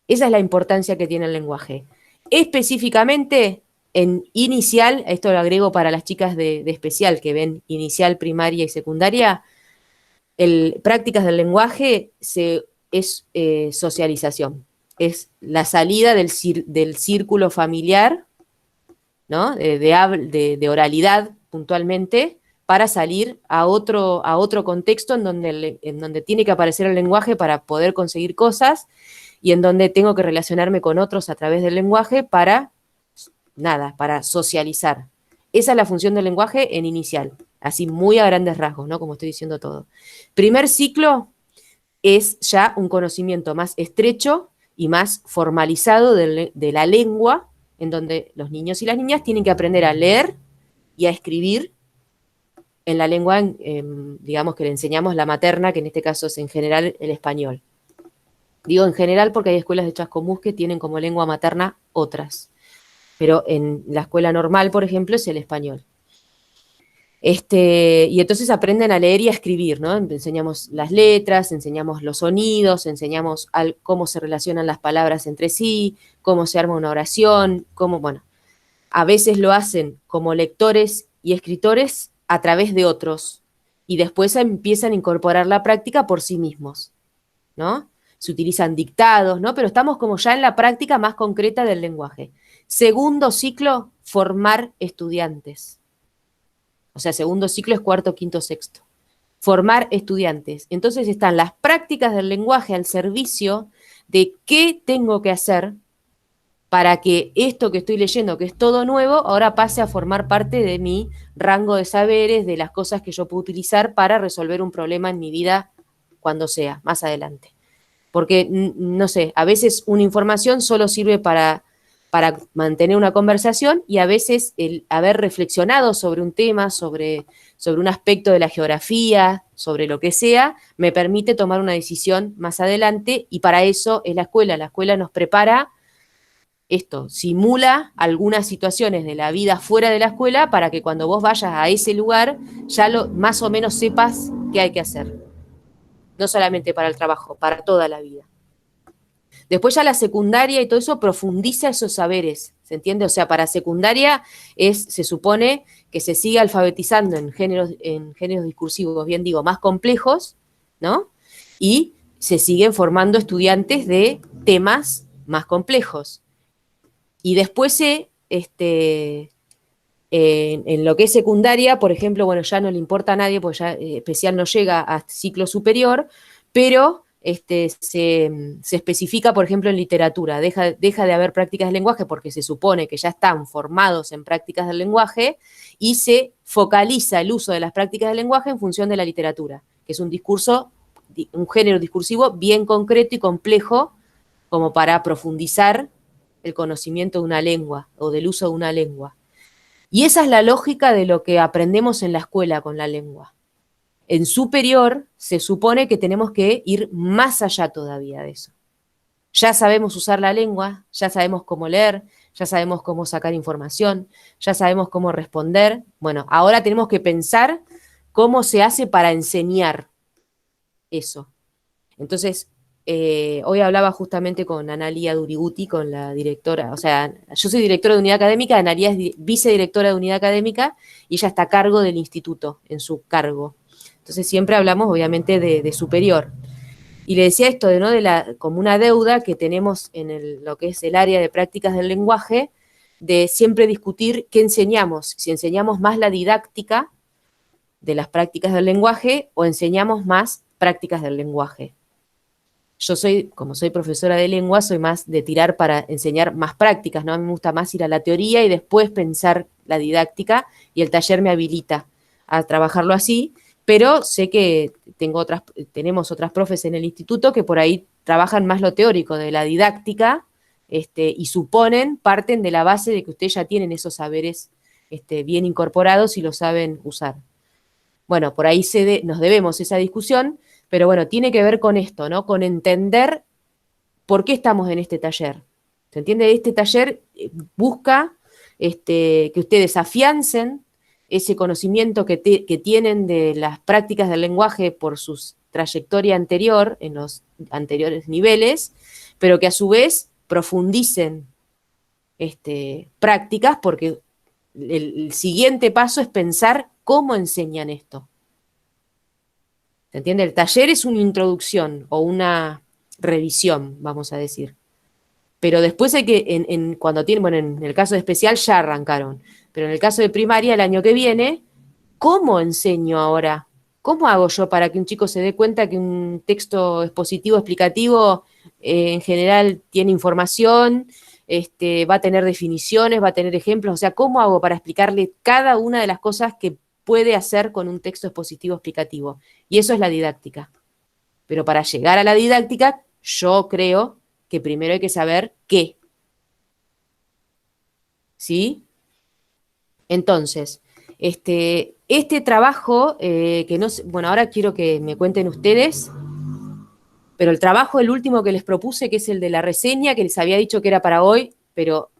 Esa es la importancia que tiene el lenguaje. Específicamente, en inicial, esto lo agrego para las chicas de especial que ven inicial, primaria y secundaria, prácticas del lenguaje es socialización. Es la salida del círculo familiar, ¿no? de oralidad puntualmente, para salir a otro contexto en donde tiene que aparecer el lenguaje para poder conseguir cosas y en donde tengo que relacionarme con otros a través del lenguaje para socializar. Esa es la función del lenguaje en inicial, así muy a grandes rasgos, ¿no? Como estoy diciendo todo. Primer ciclo es ya un conocimiento más estrecho y más formalizado de la lengua, en donde los niños y las niñas tienen que aprender a leer y a escribir en la lengua, digamos, que le enseñamos la materna, que en este caso es en general el español. Digo en general porque hay escuelas de Chascomús que tienen como lengua materna otras, pero en la escuela normal, por ejemplo, es el español. Y entonces aprenden a leer y a escribir, ¿no? Enseñamos las letras, enseñamos los sonidos, enseñamos cómo se relacionan las palabras entre sí, cómo se arma una oración, a veces lo hacen como lectores y escritores a través de otros, y después empiezan a incorporar la práctica por sí mismos, ¿no? Se utilizan dictados, ¿no? Pero estamos como ya en la práctica más concreta del lenguaje. Segundo ciclo, formar estudiantes. O sea, segundo ciclo es cuarto, quinto, sexto. Formar estudiantes. Entonces están las prácticas del lenguaje al servicio de qué tengo que hacer para que esto que estoy leyendo, que es todo nuevo, ahora pase a formar parte de mi rango de saberes, de las cosas que yo puedo utilizar para resolver un problema en mi vida cuando sea, más adelante. Porque, no sé, a veces una información solo sirve para mantener una conversación y a veces el haber reflexionado sobre un tema, sobre un aspecto de la geografía, sobre lo que sea, me permite tomar una decisión más adelante y para eso es la escuela. La escuela nos prepara simula algunas situaciones de la vida fuera de la escuela para que cuando vos vayas a ese lugar ya más o menos sepas qué hay que hacer. No solamente para el trabajo, para toda la vida. Después ya la secundaria y todo eso profundiza esos saberes, ¿se entiende? O sea, para secundaria se supone que se sigue alfabetizando en géneros discursivos, bien digo, más complejos, ¿no? Y se siguen formando estudiantes de temas más complejos. Y después en lo que es secundaria, por ejemplo, bueno, ya no le importa a nadie, porque ya especial no llega a ciclo superior, pero se especifica, por ejemplo, en literatura. Deja de haber prácticas de lenguaje porque se supone que ya están formados en prácticas del lenguaje y se focaliza el uso de las prácticas del lenguaje en función de la literatura, que es un discurso, un género discursivo bien concreto y complejo como para profundizar el conocimiento de una lengua o del uso de una lengua. Y esa es la lógica de lo que aprendemos en la escuela con la lengua. En superior se supone que tenemos que ir más allá todavía de eso. Ya sabemos usar la lengua, ya sabemos cómo leer, ya sabemos cómo sacar información, ya sabemos cómo responder. Bueno, ahora tenemos que pensar cómo se hace para enseñar eso. Entonces, hoy hablaba justamente con Analía Duriguti, con la directora, o sea, yo soy directora de unidad académica, Analía es vicedirectora de unidad académica y ella está a cargo del instituto, en su cargo. Entonces siempre hablamos, obviamente, de superior. Y le decía esto, ¿no? Como una deuda que tenemos en lo que es el área de prácticas del lenguaje, de siempre discutir qué enseñamos, si enseñamos más la didáctica de las prácticas del lenguaje o enseñamos más prácticas del lenguaje. Yo como soy profesora de lengua, soy más de tirar para enseñar más prácticas, ¿no? A mí me gusta más ir a la teoría y después pensar la didáctica, y el taller me habilita a trabajarlo así, pero sé que tenemos otras profes en el instituto que por ahí trabajan más lo teórico de la didáctica, y parten de la base de que ustedes ya tienen esos saberes bien incorporados y lo saben usar. Bueno, por ahí nos debemos esa discusión, pero bueno, tiene que ver con esto, ¿no? Con entender por qué estamos en este taller. ¿Se entiende? Este taller busca que ustedes afiancen ese conocimiento que tienen de las prácticas del lenguaje por su trayectoria anterior, en los anteriores niveles, pero que a su vez profundicen prácticas, porque el siguiente paso es pensar cómo enseñan esto. ¿Se entiende? El taller es una introducción o una revisión, vamos a decir. Pero después hay que, cuando tienen, bueno, en el caso de especial ya arrancaron, pero en el caso de primaria, el año que viene, ¿cómo enseño ahora? ¿Cómo hago yo para que un chico se dé cuenta que un texto expositivo, explicativo, en general tiene información, va a tener definiciones, va a tener ejemplos? O sea, ¿cómo hago para explicarle cada una de las cosas que puede hacer con un texto expositivo explicativo? Y eso es la didáctica. Pero para llegar a la didáctica, yo creo que primero hay que saber qué. ¿Sí? Entonces, este trabajo, que no sé, bueno, ahora quiero que me cuenten ustedes, pero el trabajo, el último que les propuse, que es el de la reseña, que les había dicho que era para hoy, pero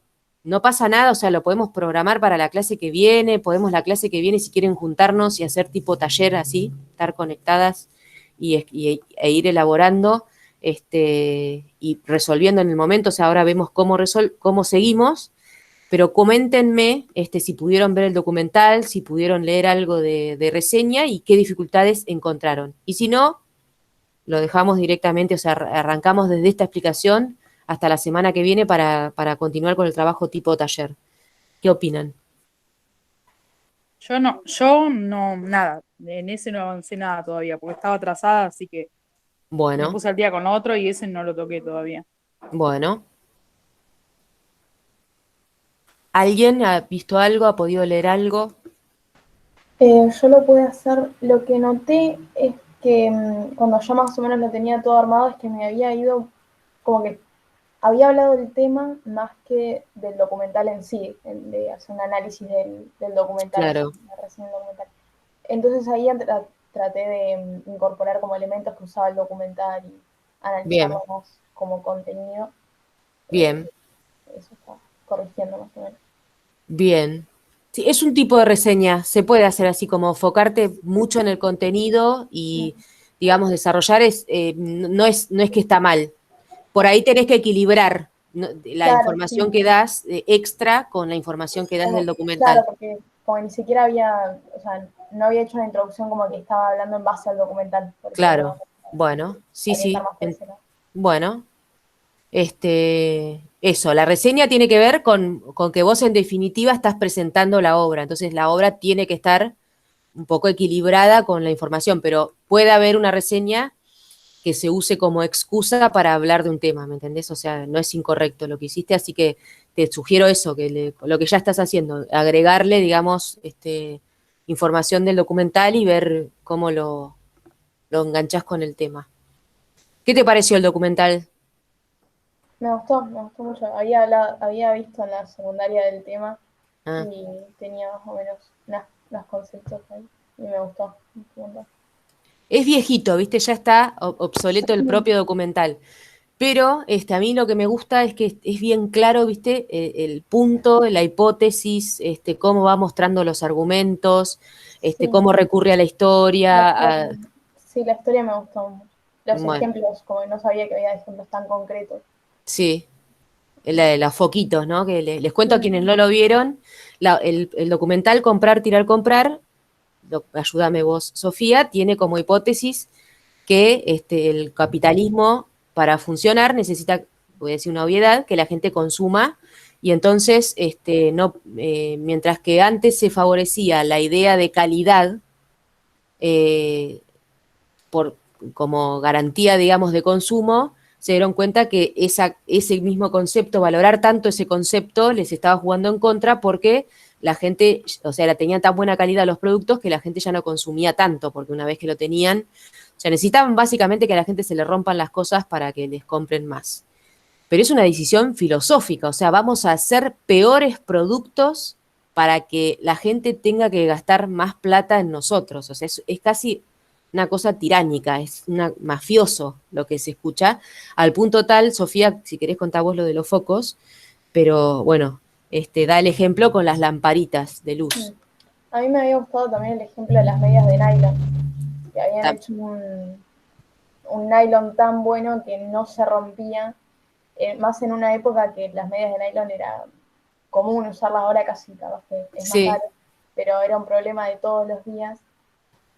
no pasa nada, o sea, lo podemos programar para la clase que viene, podemos la clase que viene, si quieren juntarnos y hacer tipo taller así, estar conectadas e ir elaborando y resolviendo en el momento. O sea, ahora vemos cómo seguimos, pero coméntenme si pudieron ver el documental, si pudieron leer algo de reseña y qué dificultades encontraron. Y si no, lo dejamos directamente, o sea, arrancamos desde esta explicación hasta la semana que viene para continuar con el trabajo tipo taller. ¿Qué opinan? Yo no, nada, en ese no avancé nada todavía, porque estaba atrasada, así que me Bueno, puse al día con otro y ese no lo toqué todavía. bueno. ¿Alguien ha visto algo, ha podido leer algo? Yo lo pude hacer. Lo que noté es que cuando ya más o menos lo tenía todo armado, es que me había ido, como que había hablado del tema más que del documental en sí, de hacer un análisis del documental, Claro, la reseña del documental. Entonces ahí traté de incorporar como elementos que usaba el documental y bien, analizarlo más como contenido. Eh, bien, Eso está corrigiendo más o menos. bien. Sí, es un tipo de reseña, se puede hacer así como enfocarte mucho en el contenido y, digamos, desarrollar no es que está mal. Por ahí tenés que equilibrar, ¿no?, la Claro, sí. información que das extra con la información que das del Claro, documental. porque como ni siquiera había, o sea, no había hecho una introducción como que estaba hablando en base al documental, porque Claro, Bueno, sí, orientar sí. más por ese lado. Bueno, eso, la reseña tiene que ver con que vos en definitiva estás presentando la obra, entonces la obra tiene que estar un poco equilibrada con la información, pero puede haber una reseña que se use como excusa para hablar de un tema, ¿me entendés? O sea, no es incorrecto lo que hiciste, así que te sugiero eso, lo que ya estás haciendo, agregarle, digamos, información del documental y ver cómo lo enganchás con el tema. ¿Qué te pareció el documental? Me gustó mucho. Había visto en la secundaria del tema Ah. y tenía más o menos unos conceptos ahí. Y me gustó un montón. Es viejito, ¿viste? Ya está obsoleto el propio documental. Pero a mí lo que me gusta es que es bien claro, ¿viste? El punto, la hipótesis, cómo va mostrando los argumentos, Sí, cómo recurre a la la historia. historia, sí, la historia me gustó mucho. Los Bueno, ejemplos, como que no sabía que había ejemplos tan concretos. sí, la de los foquitos, ¿no? Que les cuento a Sí, quienes no lo vieron, el documental Comprar, Tirar, Comprar, ayúdame vos, Sofía, tiene como hipótesis que el capitalismo para funcionar necesita, voy a decir una obviedad, que la gente consuma y entonces no, mientras que antes se favorecía la idea de calidad eh, por, como garantía, digamos, de consumo, se dieron cuenta que ese mismo concepto, valorar tanto ese concepto, les estaba jugando en contra porque la gente, o sea, tenían tan buena calidad los productos que la gente ya no consumía tanto, porque una vez que lo tenían, o sea, necesitaban básicamente que a la gente se le rompan las cosas para que les compren más. Pero es una decisión filosófica, o sea, vamos a hacer peores productos para que la gente tenga que gastar más plata en nosotros. O sea, es casi una cosa tiránica, es mafioso lo que se escucha, al punto tal, Sofía, si querés contar vos lo de los focos, pero bueno, da el ejemplo con las lamparitas de luz. a mí me había gustado también el ejemplo de las medias de nylon, que habían hecho un nylon tan bueno que no se rompía, más en una época que las medias de nylon era común usarlas, ahora casi capaz que es más Sí, raro, pero era un problema de todos los días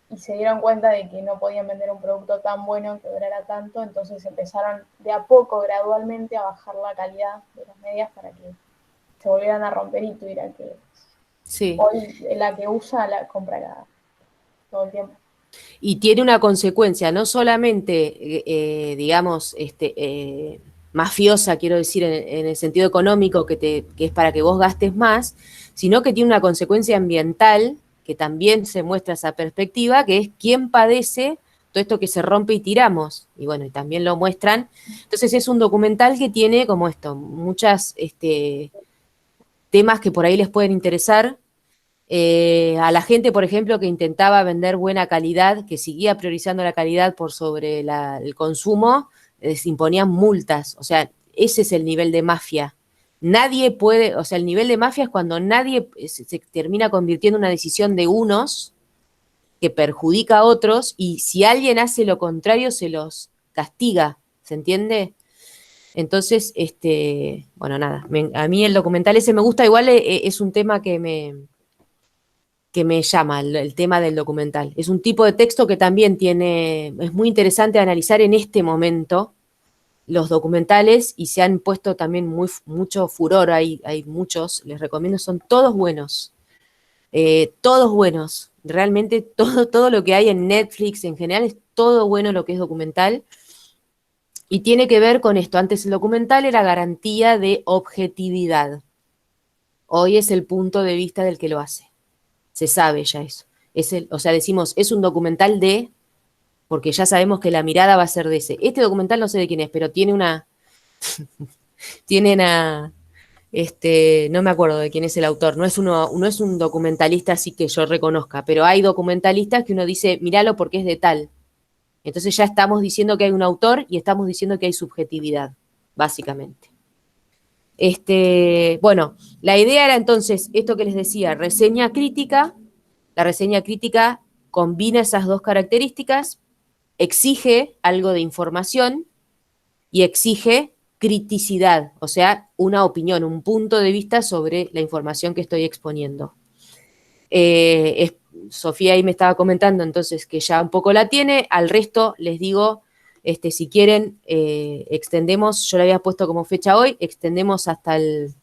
y se dieron cuenta de que no podían vender un producto tan bueno que durara tanto, entonces empezaron de a poco, gradualmente, a bajar la calidad de las medias para que se volvieran a romper y tuviera que... sí. Hoy la que usa la compra todo el tiempo. Y tiene una consecuencia, no solamente, digamos, mafiosa, quiero decir, en el sentido económico, que es para que vos gastes más, sino que tiene una consecuencia ambiental, que también se muestra esa perspectiva, que es quién padece todo esto que se rompe y tiramos. Y bueno, y también lo muestran. Entonces es un documental que tiene como esto, muchas temas que por ahí les pueden interesar, a la gente, por ejemplo, que intentaba vender buena calidad, que seguía priorizando la calidad por sobre el consumo, les imponían multas. O sea, ese es el nivel de mafia. Nadie puede, o sea, el nivel de mafia es cuando nadie se termina convirtiendo en una decisión de unos que perjudica a otros y si alguien hace lo contrario se los castiga, ¿se entiende? Entonces, bueno, nada, a mí el documental ese me gusta, igual es un tema que me llama el tema del documental. Es un tipo de texto que también es muy interesante analizar en este momento los documentales y se han puesto también mucho furor, hay muchos, les recomiendo, son todos buenos, realmente todo lo que hay en Netflix en general es todo bueno lo que es documental y tiene que ver con esto, antes el documental era garantía de objetividad, hoy es el punto de vista del que lo hace. Se sabe ya eso. O sea, decimos, es un documental de, porque ya sabemos que la mirada va a ser de ese. Este documental no sé de quién es, pero tiene una, no me acuerdo de quién es el autor, no es un documentalista así que yo reconozca, pero hay documentalistas que uno dice, míralo porque es de tal. Entonces ya estamos diciendo que hay un autor y estamos diciendo que hay subjetividad, básicamente. Bueno, la idea era entonces esto que les decía, reseña crítica. La reseña crítica combina esas dos características, exige algo de información y exige criticidad, o sea, una opinión, un punto de vista sobre la información que estoy exponiendo. Sofía ahí me estaba comentando entonces que ya un poco la tiene, al resto les digo, Si quieren, extendemos, yo le había puesto como fecha hoy, extendemos hasta el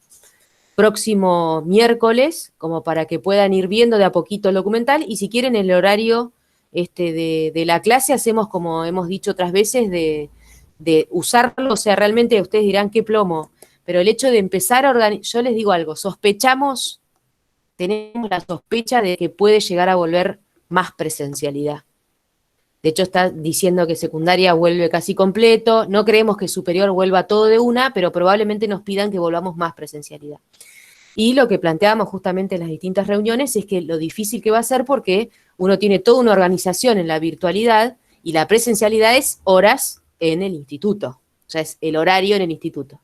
próximo miércoles, como para que puedan ir viendo de a poquito el documental, y si quieren el horario de la clase, hacemos como hemos dicho otras veces, de usarlo, o sea, realmente ustedes dirán qué plomo, pero el hecho de empezar a organizar, yo les digo algo, tenemos la sospecha de que puede llegar a volver más presencialidad. De hecho, está diciendo que secundaria vuelve casi completo. No creemos que superior vuelva todo de una, pero probablemente nos pidan que volvamos más presencialidad. Y lo que planteábamos justamente en las distintas reuniones es que lo difícil que va a ser porque uno tiene toda una organización en la virtualidad y la presencialidad es horas en el instituto. O sea, es el horario en el instituto.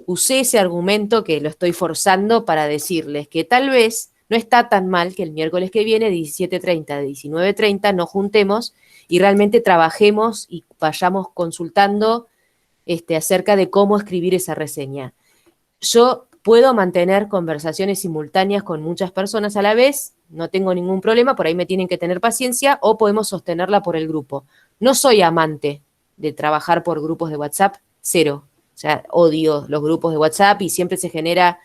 Usé ese argumento que lo estoy forzando para decirles que tal vez no está tan mal que el miércoles que viene, 17:30, 19:30, nos juntemos y realmente trabajemos y vayamos consultando acerca de cómo escribir esa reseña. Yo puedo mantener conversaciones simultáneas con muchas personas a la vez, no tengo ningún problema, por ahí me tienen que tener paciencia, o podemos sostenerla por el grupo. No soy amante de trabajar por grupos de WhatsApp, cero. O sea, odio los grupos de WhatsApp y siempre se genera,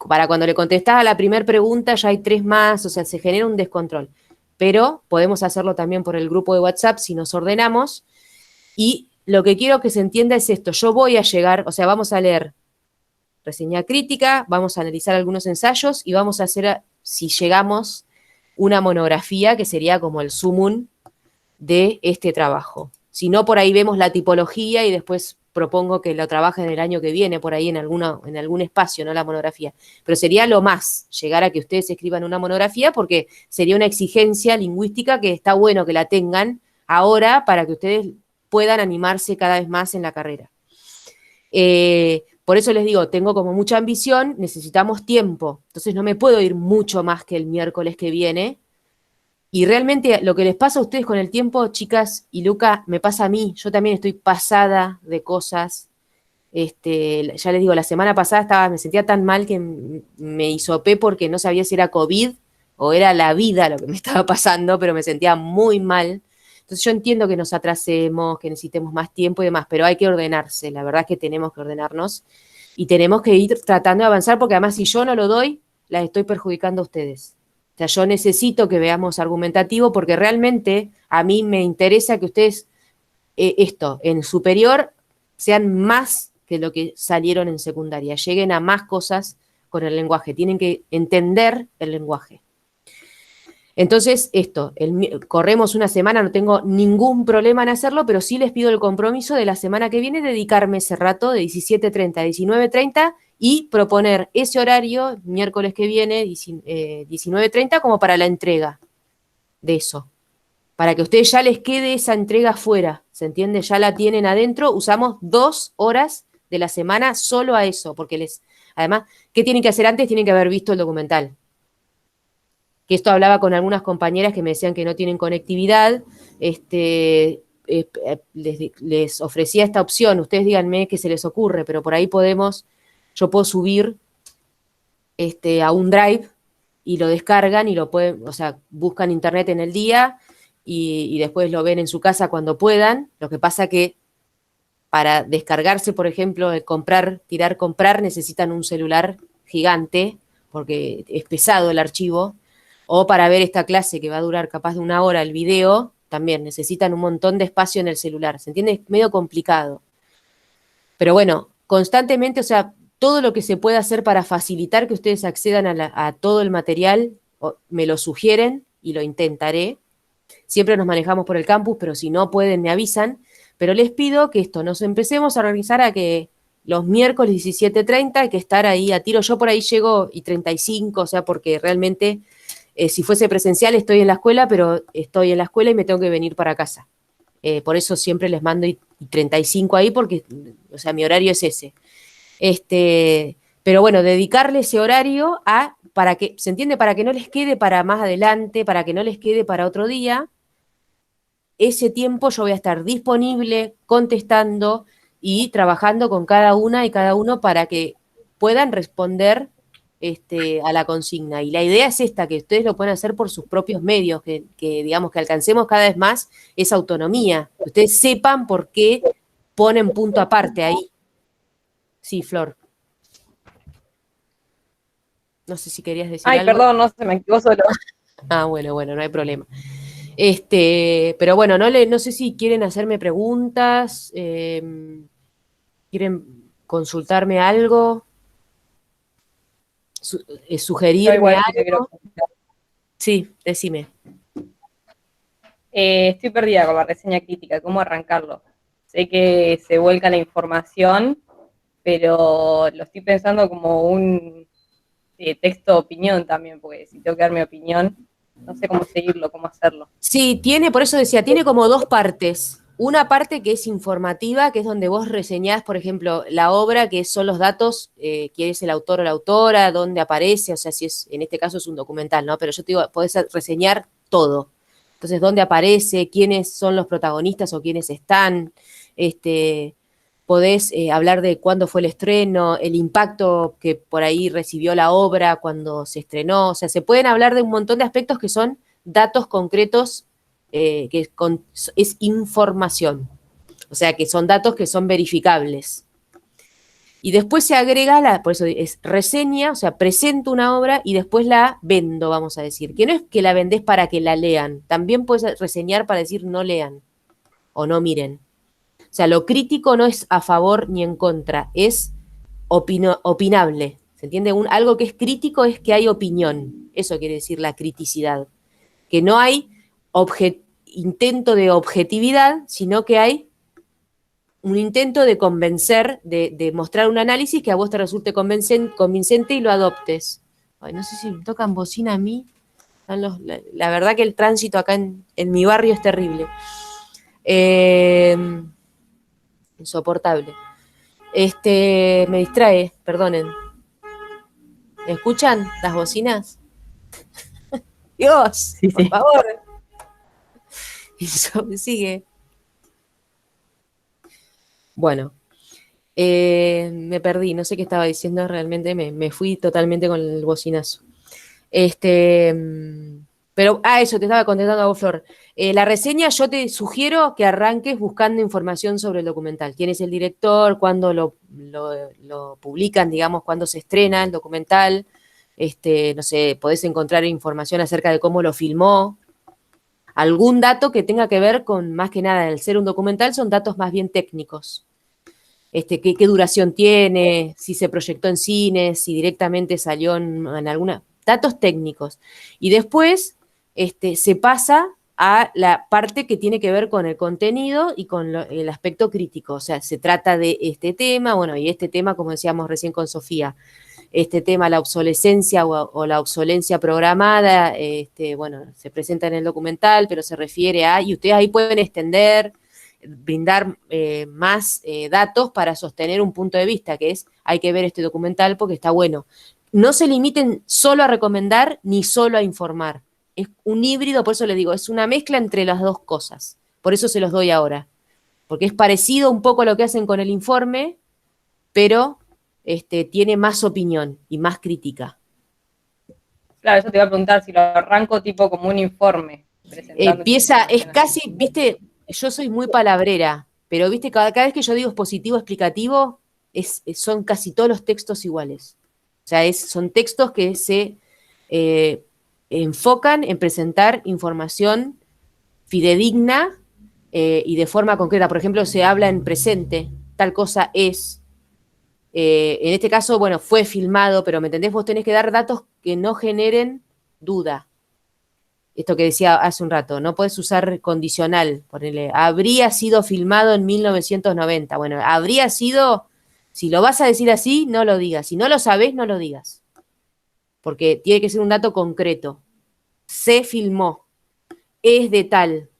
para cuando le contestás a la primera pregunta ya hay 3 más, o sea, se genera un descontrol. Pero podemos hacerlo también por el grupo de WhatsApp si nos ordenamos. Y lo que quiero que se entienda es esto, yo voy a llegar, o sea, vamos a leer reseña crítica, vamos a analizar algunos ensayos y vamos a hacer, si llegamos, una monografía que sería como el sumum de este trabajo. Si no, por ahí vemos la tipología y después propongo que lo trabajen el año que viene, por ahí en algún espacio, no la monografía. Pero sería lo más, llegar a que ustedes escriban una monografía, porque sería una exigencia lingüística que está bueno que la tengan ahora para que ustedes puedan animarse cada vez más en la carrera. Por eso les digo, tengo como mucha ambición, necesitamos tiempo, entonces no me puedo ir mucho más que el miércoles que viene. Y realmente lo que les pasa a ustedes con el tiempo, chicas y Luca, me pasa a mí. Yo también estoy pasada de cosas. Ya les digo, la semana pasada me sentía tan mal que me hisopé porque no sabía si era COVID o era la vida lo que me estaba pasando, pero me sentía muy mal. Entonces yo entiendo que nos atrasemos, que necesitemos más tiempo y demás, pero hay que ordenarse. La verdad es que tenemos que ordenarnos y tenemos que ir tratando de avanzar, porque además si yo no lo doy, las estoy perjudicando a ustedes. O sea, yo necesito que veamos argumentativo porque realmente a mí me interesa que ustedes, en superior, sean más que lo que salieron en secundaria, lleguen a más cosas con el lenguaje, tienen que entender el lenguaje. Entonces, corremos una semana, no tengo ningún problema en hacerlo, pero sí les pido el compromiso de la semana que viene dedicarme ese rato de 17:30 a 19:30 y proponer ese horario, miércoles que viene, 19:30, como para la entrega de eso. Para que a ustedes ya les quede esa entrega fuera, ¿se entiende? Ya la tienen adentro, usamos 2 horas de la semana solo a eso, porque además, ¿qué tienen que hacer antes? Tienen que haber visto el documental. Que esto hablaba con algunas compañeras que me decían que no tienen conectividad, les ofrecía esta opción, ustedes díganme qué se les ocurre, pero por ahí yo puedo subir a un drive y lo descargan y lo pueden, o sea, buscan internet en el día y después lo ven en su casa cuando puedan. Lo que pasa que para descargarse, por ejemplo, comprar, necesitan un celular gigante, porque es pesado el archivo. O para ver esta clase que va a durar capaz de 1 hora el video, también necesitan un montón de espacio en el celular. ¿Se entiende? Es medio complicado. Pero bueno, constantemente, o sea, todo lo que se pueda hacer para facilitar que ustedes accedan a todo el material, me lo sugieren y lo intentaré. Siempre nos manejamos por el campus, pero si no pueden, me avisan. Pero les pido que nos empecemos a organizar a que los miércoles 17:30 hay que estar ahí a tiro. Yo por ahí llego y 35, o sea, porque realmente... si fuese presencial estoy en la escuela, pero estoy en la escuela y me tengo que venir para casa. Por eso siempre les mando y 35 ahí, porque, o sea, mi horario es ese. Pero bueno, dedicarle ese horario para que, ¿se entiende? Para que no les quede para más adelante, para que no les quede para otro día. Ese tiempo yo voy a estar disponible, contestando y trabajando con cada una y cada uno para que puedan responder a la consigna. Y la idea es esta, que ustedes lo pueden hacer por sus propios medios, que digamos que alcancemos cada vez más esa autonomía, que ustedes sepan por qué ponen punto aparte ahí. Sí, Flor. No sé si querías decir algo. Perdón, no, se me activó solo. Ah, bueno, no hay problema. Pero bueno, no sé si quieren hacerme preguntas, quieren consultarme algo, sugerirme igual algo. sí te quiero preguntar. Sí, decime. Estoy perdida con la reseña crítica, ¿cómo arrancarlo? Sé que se vuelca la información, pero lo estoy pensando como un texto de opinión también, porque si tengo que dar mi opinión, no sé cómo seguirlo, cómo hacerlo. Sí, por eso decía, tiene como dos partes. Una parte que es informativa, que es donde vos reseñás, por ejemplo, la obra, que son los datos, quién es el autor o la autora, dónde aparece, o sea, si es, en este caso es un documental, ¿no? Pero yo te digo, podés reseñar todo. Entonces, dónde aparece, quiénes son los protagonistas o quiénes están, podés hablar de cuándo fue el estreno, el impacto que por ahí recibió la obra cuando se estrenó, o sea, se pueden hablar de un montón de aspectos que son datos concretos, es información, o sea, que son datos que son verificables. Y después se agrega, por eso es reseña, o sea, presento una obra y después la vendo, vamos a decir, que no es que la vendés para que la lean, también puedes reseñar para decir no lean o no miren. O sea, lo crítico no es a favor ni en contra, es opinable. ¿Se entiende? Algo que es crítico es que hay opinión. Eso quiere decir la criticidad. Que no hay intento de objetividad, sino que hay un intento de convencer, de mostrar un análisis que a vos te resulte convincente y lo adoptes. Ay, no sé si me tocan bocina a mí. La verdad que el tránsito acá en mi barrio es terrible. Insoportable. Me distrae, perdonen. ¿Me escuchan las bocinas? Dios, Sí, por sí. favor. Y eso me sigue. Bueno, me perdí, no sé qué estaba diciendo realmente, me fui totalmente con el bocinazo. Pero, eso, te estaba contestando a vos, Flor. La reseña, yo te sugiero que arranques buscando información sobre el documental. ¿Quién es el director? ¿Cuándo lo publican? Digamos, ¿cuándo se estrena el documental? No sé, podés encontrar información acerca de cómo lo filmó. Algún dato que tenga que ver con, más que nada, el ser un documental, son datos más bien técnicos. ¿Qué duración tiene? Si se proyectó en cines, si directamente salió en alguna... Datos técnicos. Y después se pasa a la parte que tiene que ver con el contenido y con el aspecto crítico. O sea, se trata de este tema, bueno, y este tema, como decíamos recién con Sofía, este tema, la obsolescencia o la obsolencia programada, bueno, se presenta en el documental, pero se refiere a, y ustedes ahí pueden extender, brindar más datos para sostener un punto de vista, que es, hay que ver este documental porque está bueno. No se limiten solo a recomendar ni solo a informar. Es un híbrido, por eso les digo, es una mezcla entre las dos cosas. Por eso se los doy ahora. Porque es parecido un poco a lo que hacen con el informe, pero tiene más opinión y más crítica. Claro, eso te iba a preguntar, si lo arranco tipo como un informe. Empieza, es casi, viste, yo soy muy palabrera, pero viste, cada vez que yo digo expositivo, explicativo, son casi todos los textos iguales. O sea, son textos que se enfocan en presentar información fidedigna y de forma concreta. Por ejemplo, se habla en presente, tal cosa es. En este caso, bueno, fue filmado, pero ¿me entendés? Vos tenés que dar datos que no generen duda. Esto que decía hace un rato, no puedes usar condicional, ponele, habría sido filmado en 1990. Bueno, habría sido, si lo vas a decir así, no lo digas. Si no lo sabés, no lo digas. Porque tiene que ser un dato concreto. Se filmó, es de tal,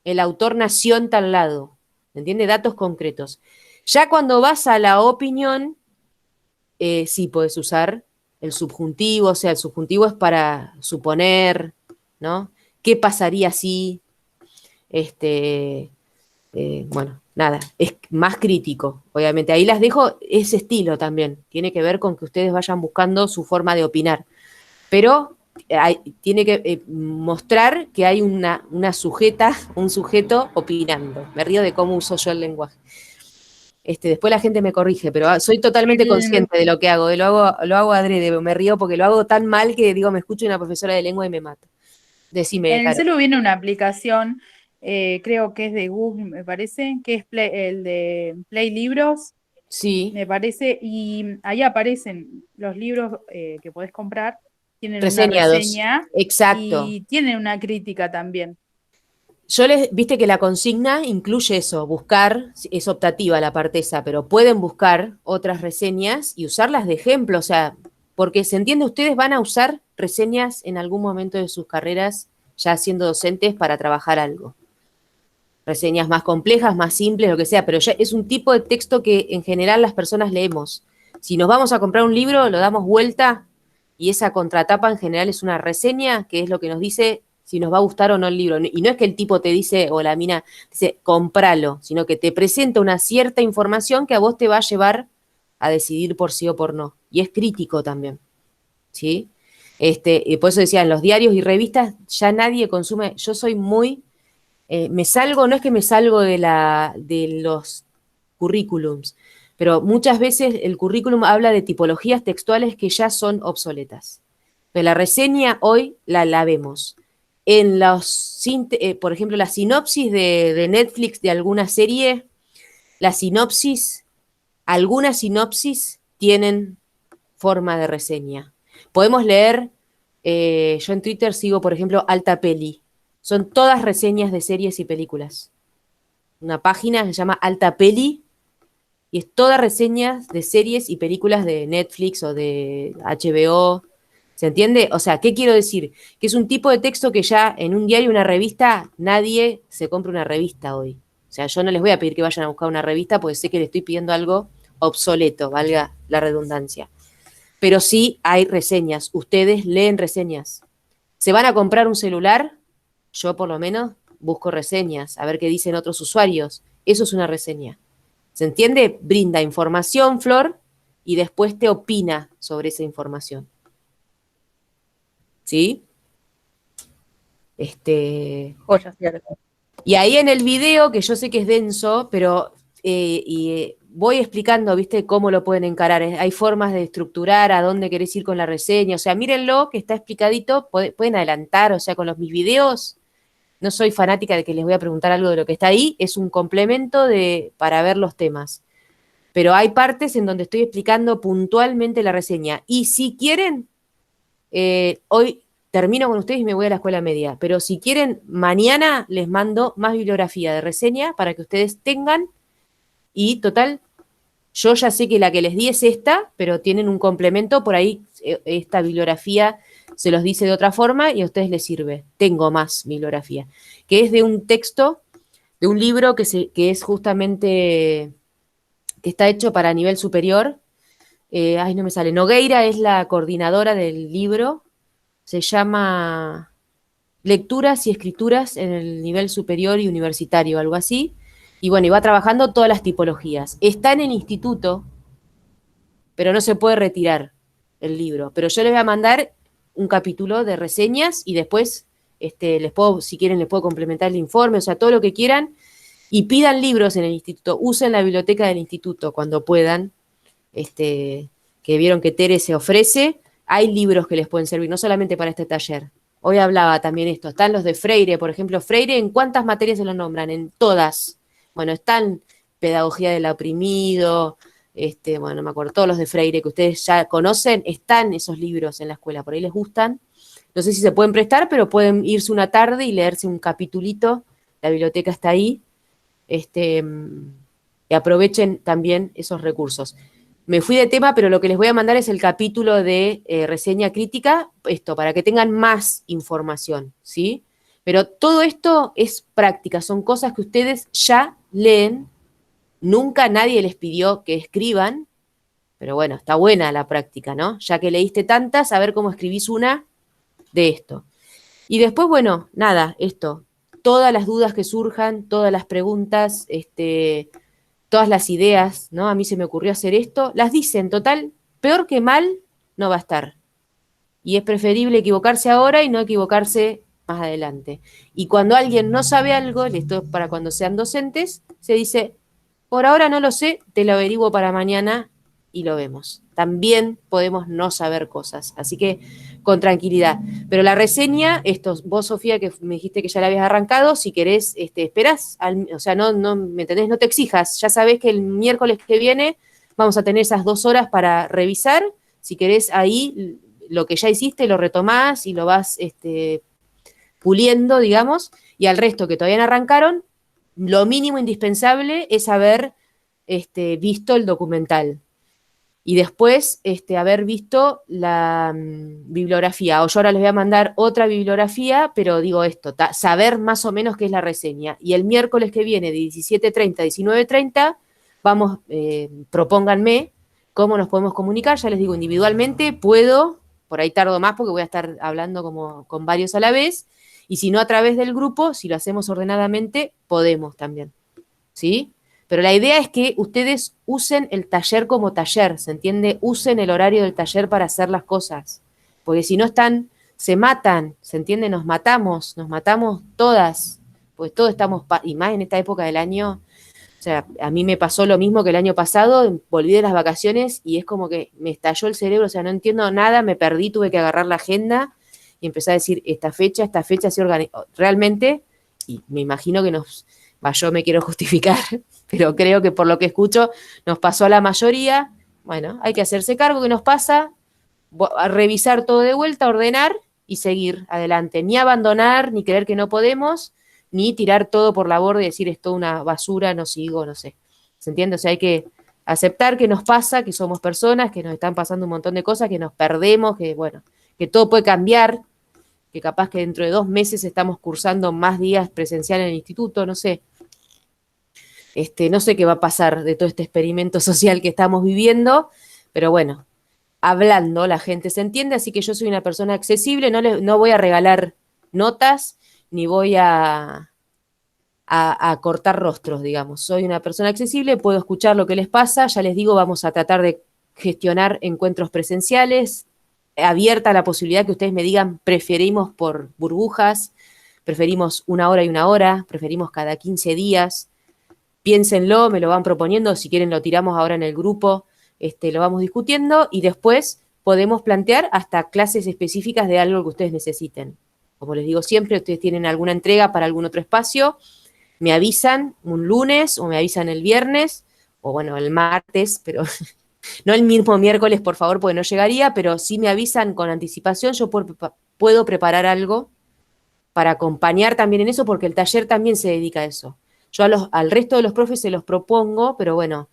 el autor nació en tal lado. ¿Me entiendes? Datos concretos. Ya cuando vas a la opinión, sí puedes usar el subjuntivo, o sea, el subjuntivo es para suponer, ¿no? ¿Qué pasaría si? Bueno, nada, es más crítico, obviamente. Ahí las dejo ese estilo también. Tiene que ver con que ustedes vayan buscando su forma de opinar. Pero tiene que mostrar que hay una sujeta, un sujeto opinando. Me río de cómo uso yo el lenguaje. Después la gente me corrige, pero soy totalmente consciente de lo que hago. Lo hago adrede, me río porque lo hago tan mal que digo, me escucho una profesora de lengua y me mata. Decime, En el Caro. celu viene una aplicación, creo que es de Google, me parece, que es el de Play Libros, Sí, me parece, y ahí aparecen los libros que podés comprar, tienen una reseñados. reseña Exacto. y tienen una crítica también. Viste que la consigna incluye eso, buscar, es optativa la parte esa, pero pueden buscar otras reseñas y usarlas de ejemplo, o sea, porque se entiende, ustedes van a usar reseñas en algún momento de sus carreras, ya siendo docentes, para trabajar algo. Reseñas más complejas, más simples, lo que sea, pero ya es un tipo de texto que en general las personas leemos. Si nos vamos a comprar un libro, lo damos vuelta y esa contratapa en general es una reseña, que es lo que nos dice si nos va a gustar o no el libro. Y no es que el tipo te dice, o la mina dice, compralo, sino que te presenta una cierta información que a vos te va a llevar a decidir por sí o por no. Y es crítico también, ¿sí? Y por eso decía, en los diarios y revistas ya nadie consume, yo soy muy, me salgo, no es que me salgo de los currículums, pero muchas veces el currículum habla de tipologías textuales que ya son obsoletas. Pero la reseña hoy la vemos. En los, por ejemplo, la sinopsis de Netflix de alguna serie, la sinopsis, algunas sinopsis tienen forma de reseña. Podemos leer, yo en Twitter sigo, por ejemplo, Alta Peli. Son todas reseñas de series y películas. Una página que se llama Alta Peli y es toda reseñas de series y películas de Netflix o de HBO. ¿Se entiende? O sea, ¿qué quiero decir? Que es un tipo de texto que ya en un diario, una revista, nadie se compra una revista hoy. O sea, yo no les voy a pedir que vayan a buscar una revista porque sé que le estoy pidiendo algo obsoleto, valga la redundancia. Pero sí hay reseñas. Ustedes leen reseñas. ¿Se van a comprar un celular? Yo por lo menos busco reseñas, a ver qué dicen otros usuarios. Eso es una reseña. ¿Se entiende? Brinda información, Flor, y después te opina sobre esa información. ¿Sí? Joya, cierto. Y ahí en el video, que yo sé que es denso, pero voy explicando, ¿viste? Cómo lo pueden encarar. Hay formas de estructurar a dónde querés ir con la reseña. O sea, mírenlo, que está explicadito. Pueden adelantar, o sea, con mis videos. No soy fanática de que les voy a preguntar algo de lo que está ahí. Es un complemento para ver los temas. Pero hay partes en donde estoy explicando puntualmente la reseña. Y si quieren, hoy termino con ustedes y me voy a la escuela media, pero si quieren, mañana les mando más bibliografía de reseña para que ustedes tengan y total, yo ya sé que la que les di es esta, pero tienen un complemento, por ahí esta bibliografía se los dice de otra forma y a ustedes les sirve. Tengo más bibliografía, que es de un texto, de un libro que es justamente, que está hecho para nivel superior. Ay, no me sale. Nogueira es la coordinadora del libro. Se llama Lecturas y Escrituras en el nivel superior y universitario, algo así. Y bueno, y va trabajando todas las tipologías. Está en el instituto, pero no se puede retirar el libro. Pero yo les voy a mandar un capítulo de reseñas y después les puedo, si quieren, les puedo complementar el informe, o sea, todo lo que quieran. Y pidan libros en el instituto, usen la biblioteca del instituto cuando puedan, que vieron que Tere se ofrece. Hay libros que les pueden servir, no solamente para este taller. Hoy hablaba también esto, están los de Freire, por ejemplo, Freire, ¿en cuántas materias se lo nombran? En todas. Bueno, están Pedagogía del Oprimido, bueno, no me acuerdo, todos los de Freire que ustedes ya conocen, están esos libros en la escuela, por ahí les gustan. No sé si se pueden prestar, pero pueden irse una tarde y leerse un capitulito, la biblioteca está ahí, y aprovechen también esos recursos. Me fui de tema, pero lo que les voy a mandar es el capítulo de reseña crítica, para que tengan más información, ¿sí? Pero todo esto es práctica, son cosas que ustedes ya leen, nunca nadie les pidió que escriban, pero bueno, está buena la práctica, ¿no? Ya que leíste tantas, a ver cómo escribís una de esto. Y después, bueno, nada, esto, todas las dudas que surjan, todas las preguntas, todas las ideas, ¿no? A mí se me ocurrió hacer esto, las dicen, total, peor que mal no va a estar. Y es preferible equivocarse ahora y no equivocarse más adelante. Y cuando alguien no sabe algo, esto es para cuando sean docentes, se dice, por ahora no lo sé, te lo averiguo para mañana y lo vemos. También podemos no saber cosas, así que con tranquilidad. Pero la reseña, vos, Sofía, que me dijiste que ya la habías arrancado, si querés, esperás, o sea, no, ¿me entendés? No te exijas, ya sabés que el miércoles que viene vamos a tener esas 2 horas para revisar, si querés ahí lo que ya hiciste lo retomás y lo vas puliendo, digamos, y al resto que todavía no arrancaron, lo mínimo indispensable es haber visto el documental y después haber visto la bibliografía. O yo ahora les voy a mandar otra bibliografía, pero digo esto, saber más o menos qué es la reseña. Y el miércoles que viene, de 17:30 a 19:30, vamos, propónganme cómo nos podemos comunicar. Ya les digo, individualmente puedo, por ahí tardo más porque voy a estar hablando como con varios a la vez, y si no a través del grupo, si lo hacemos ordenadamente, podemos también, ¿sí? Pero la idea es que ustedes usen el taller como taller, ¿se entiende? Usen el horario del taller para hacer las cosas, porque si no están, se matan, ¿se entiende? Nos matamos todas, pues todos estamos, y más en esta época del año, o sea, a mí me pasó lo mismo que el año pasado, volví de las vacaciones y es como que me estalló el cerebro, o sea, no entiendo nada, me perdí, tuve que agarrar la agenda y empecé a decir, esta fecha se organizó. Realmente, y me imagino que yo me quiero justificar, pero creo que por lo que escucho nos pasó a la mayoría. Bueno, hay que hacerse cargo que nos pasa, a revisar todo de vuelta, ordenar y seguir adelante. Ni abandonar, ni creer que no podemos, ni tirar todo por la borda y decir esto es una basura, no sigo, no sé. ¿Se entiende? O sea, hay que aceptar que nos pasa, que somos personas, que nos están pasando un montón de cosas, que nos perdemos, que bueno, que todo puede cambiar, que capaz que dentro de 2 meses estamos cursando más días presencial en el instituto, no sé. No sé qué va a pasar de todo este experimento social que estamos viviendo, pero bueno, hablando la gente se entiende, así que yo soy una persona accesible, no voy a regalar notas, ni voy a cortar rostros, digamos. Soy una persona accesible, puedo escuchar lo que les pasa, ya les digo, vamos a tratar de gestionar encuentros presenciales, abierta la posibilidad que ustedes me digan, preferimos por burbujas, preferimos 1 hora y 1 hora, preferimos cada 15 días, piénsenlo, me lo van proponiendo, si quieren lo tiramos ahora en el grupo, lo vamos discutiendo y después podemos plantear hasta clases específicas de algo que ustedes necesiten. Como les digo siempre, ustedes tienen alguna entrega para algún otro espacio, me avisan un lunes o me avisan el viernes, o bueno, el martes, pero no el mismo miércoles, por favor, porque no llegaría, pero sí me avisan con anticipación, yo puedo preparar algo para acompañar también en eso, porque el taller también se dedica a eso. Yo al resto de los profes se los propongo, pero bueno,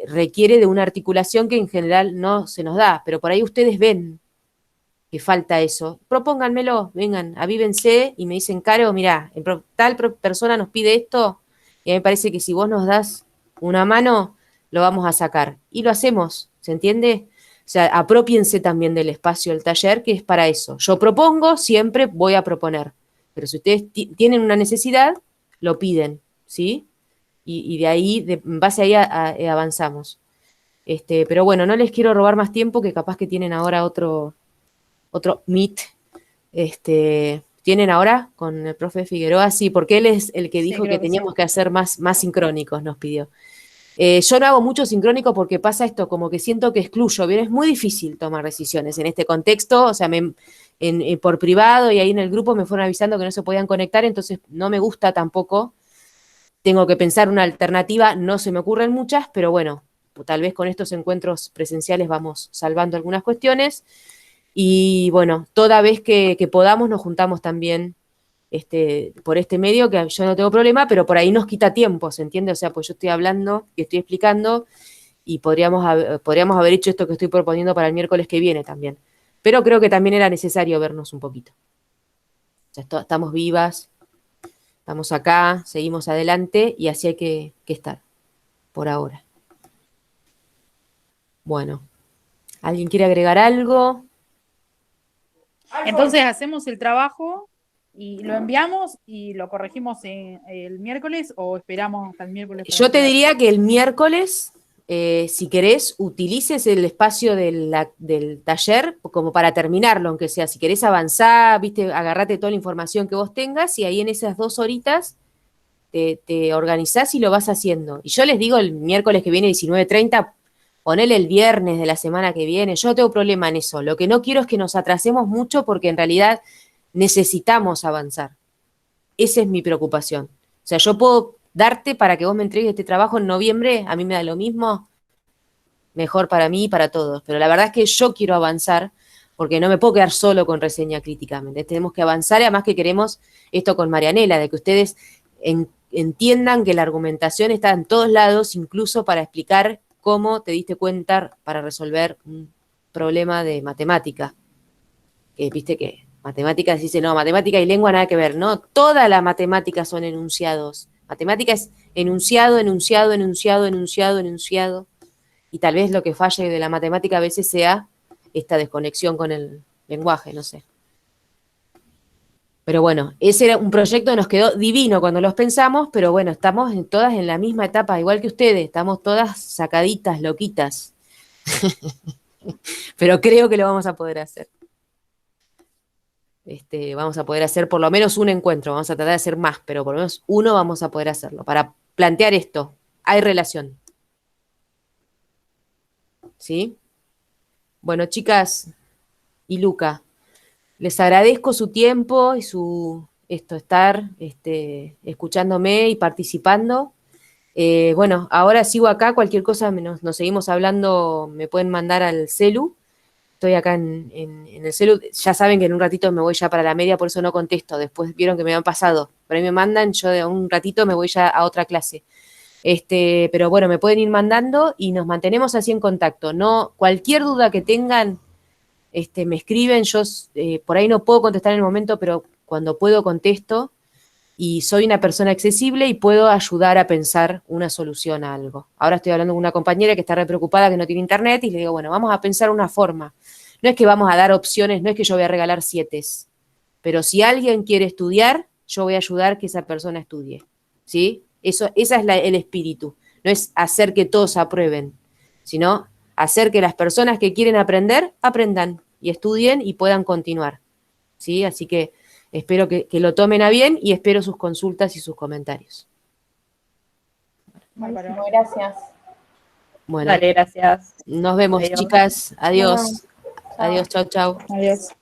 requiere de una articulación que en general no se nos da, pero por ahí ustedes ven que falta eso. Propónganmelo, vengan, avívense y me dicen, Caro, mirá, tal persona nos pide esto y a mí me parece que si vos nos das una mano, lo vamos a sacar. Y lo hacemos, ¿se entiende? O sea, apropiense también del espacio del taller, que es para eso. Yo propongo, siempre voy a proponer. Pero si ustedes tienen una necesidad, lo piden, ¿sí? Y de ahí, en base a ahí avanzamos. Pero bueno, no les quiero robar más tiempo, que capaz que tienen ahora otro meet. ¿Tienen ahora con el profe Figueroa? Sí, porque él es el que dijo que teníamos que hacer más sincrónicos, nos pidió. Yo no hago mucho sincrónico porque pasa esto, como que siento que excluyo, bien, es muy difícil tomar decisiones en este contexto, o sea, por privado y ahí en el grupo me fueron avisando que no se podían conectar, entonces no me gusta tampoco, tengo que pensar una alternativa, no se me ocurren muchas, pero bueno, tal vez con estos encuentros presenciales vamos salvando algunas cuestiones, y bueno, toda vez que podamos nos juntamos también por este medio, que yo no tengo problema, pero por ahí nos quita tiempo, ¿se entiende? O sea, pues yo estoy hablando y estoy explicando y podríamos haber hecho esto que estoy proponiendo para el miércoles que viene también. Pero creo que también era necesario vernos un poquito. O sea, estamos vivas, estamos acá, seguimos adelante y así hay que estar, por ahora. Bueno, ¿alguien quiere agregar algo? Entonces hacemos el trabajo Y lo enviamos y lo corregimos el miércoles o esperamos hasta el miércoles. Yo te diría que el miércoles, si querés, utilices el espacio del taller como para terminarlo, aunque sea, si querés avanzar, viste, agarrate toda la información que vos tengas y ahí en esas 2 horitas te organizás y lo vas haciendo. Y yo les digo el miércoles que viene, 19:30, ponele el viernes de la semana que viene, yo no tengo problema en eso. Lo que no quiero es que nos atrasemos mucho porque en realidad necesitamos avanzar. Esa es mi preocupación. O sea, yo puedo darte para que vos me entregues este trabajo en noviembre, a mí me da lo mismo, mejor para mí y para todos. Pero la verdad es que yo quiero avanzar porque no me puedo quedar solo con reseña crítica. Tenemos que avanzar y además que queremos esto con Marianela, de que ustedes entiendan que la argumentación está en todos lados, incluso para explicar cómo te diste cuenta para resolver un problema de matemática. Que viste que matemáticas dice, no, matemática y lengua nada que ver. No, toda la matemática son enunciados. Matemática es enunciado, enunciado, enunciado, enunciado, enunciado. Y tal vez lo que falle de la matemática a veces sea esta desconexión con el lenguaje, no sé. Pero bueno, ese era un proyecto que nos quedó divino cuando los pensamos, pero bueno, estamos todas en la misma etapa, igual que ustedes, estamos todas sacaditas, loquitas. Pero creo que lo vamos a poder hacer. Vamos a poder hacer por lo menos un encuentro, vamos a tratar de hacer más, pero por lo menos uno vamos a poder hacerlo, para plantear esto. Hay relación. ¿Sí? Bueno, chicas y Luca, les agradezco su tiempo y su estar escuchándome y participando. Bueno, ahora sigo acá, cualquier cosa nos seguimos hablando, me pueden mandar al celu. Estoy acá en el celu, ya saben que en un ratito me voy ya para la media, por eso no contesto, después vieron que me han pasado, por ahí me mandan, yo de un ratito me voy ya a otra clase. Pero bueno, me pueden ir mandando y nos mantenemos así en contacto. No, cualquier duda que tengan, me escriben, yo por ahí no puedo contestar en el momento, pero cuando puedo contesto y soy una persona accesible y puedo ayudar a pensar una solución a algo. Ahora estoy hablando con una compañera que está re preocupada que no tiene internet y le digo, bueno, vamos a pensar una forma. No es que vamos a dar opciones, no es que yo voy a regalar 7, pero si alguien quiere estudiar, yo voy a ayudar que esa persona estudie, ¿sí? Esa es el espíritu. No es hacer que todos aprueben, sino hacer que las personas que quieren aprender, aprendan y estudien y puedan continuar, ¿sí? Así que espero que lo tomen a bien y espero sus consultas y sus comentarios. Buenísimo, gracias. Bueno, Dale, gracias. nos vemos, Adiós. chicas. Adiós. Nos vemos. Chao. Adiós, chau, chau. Adiós.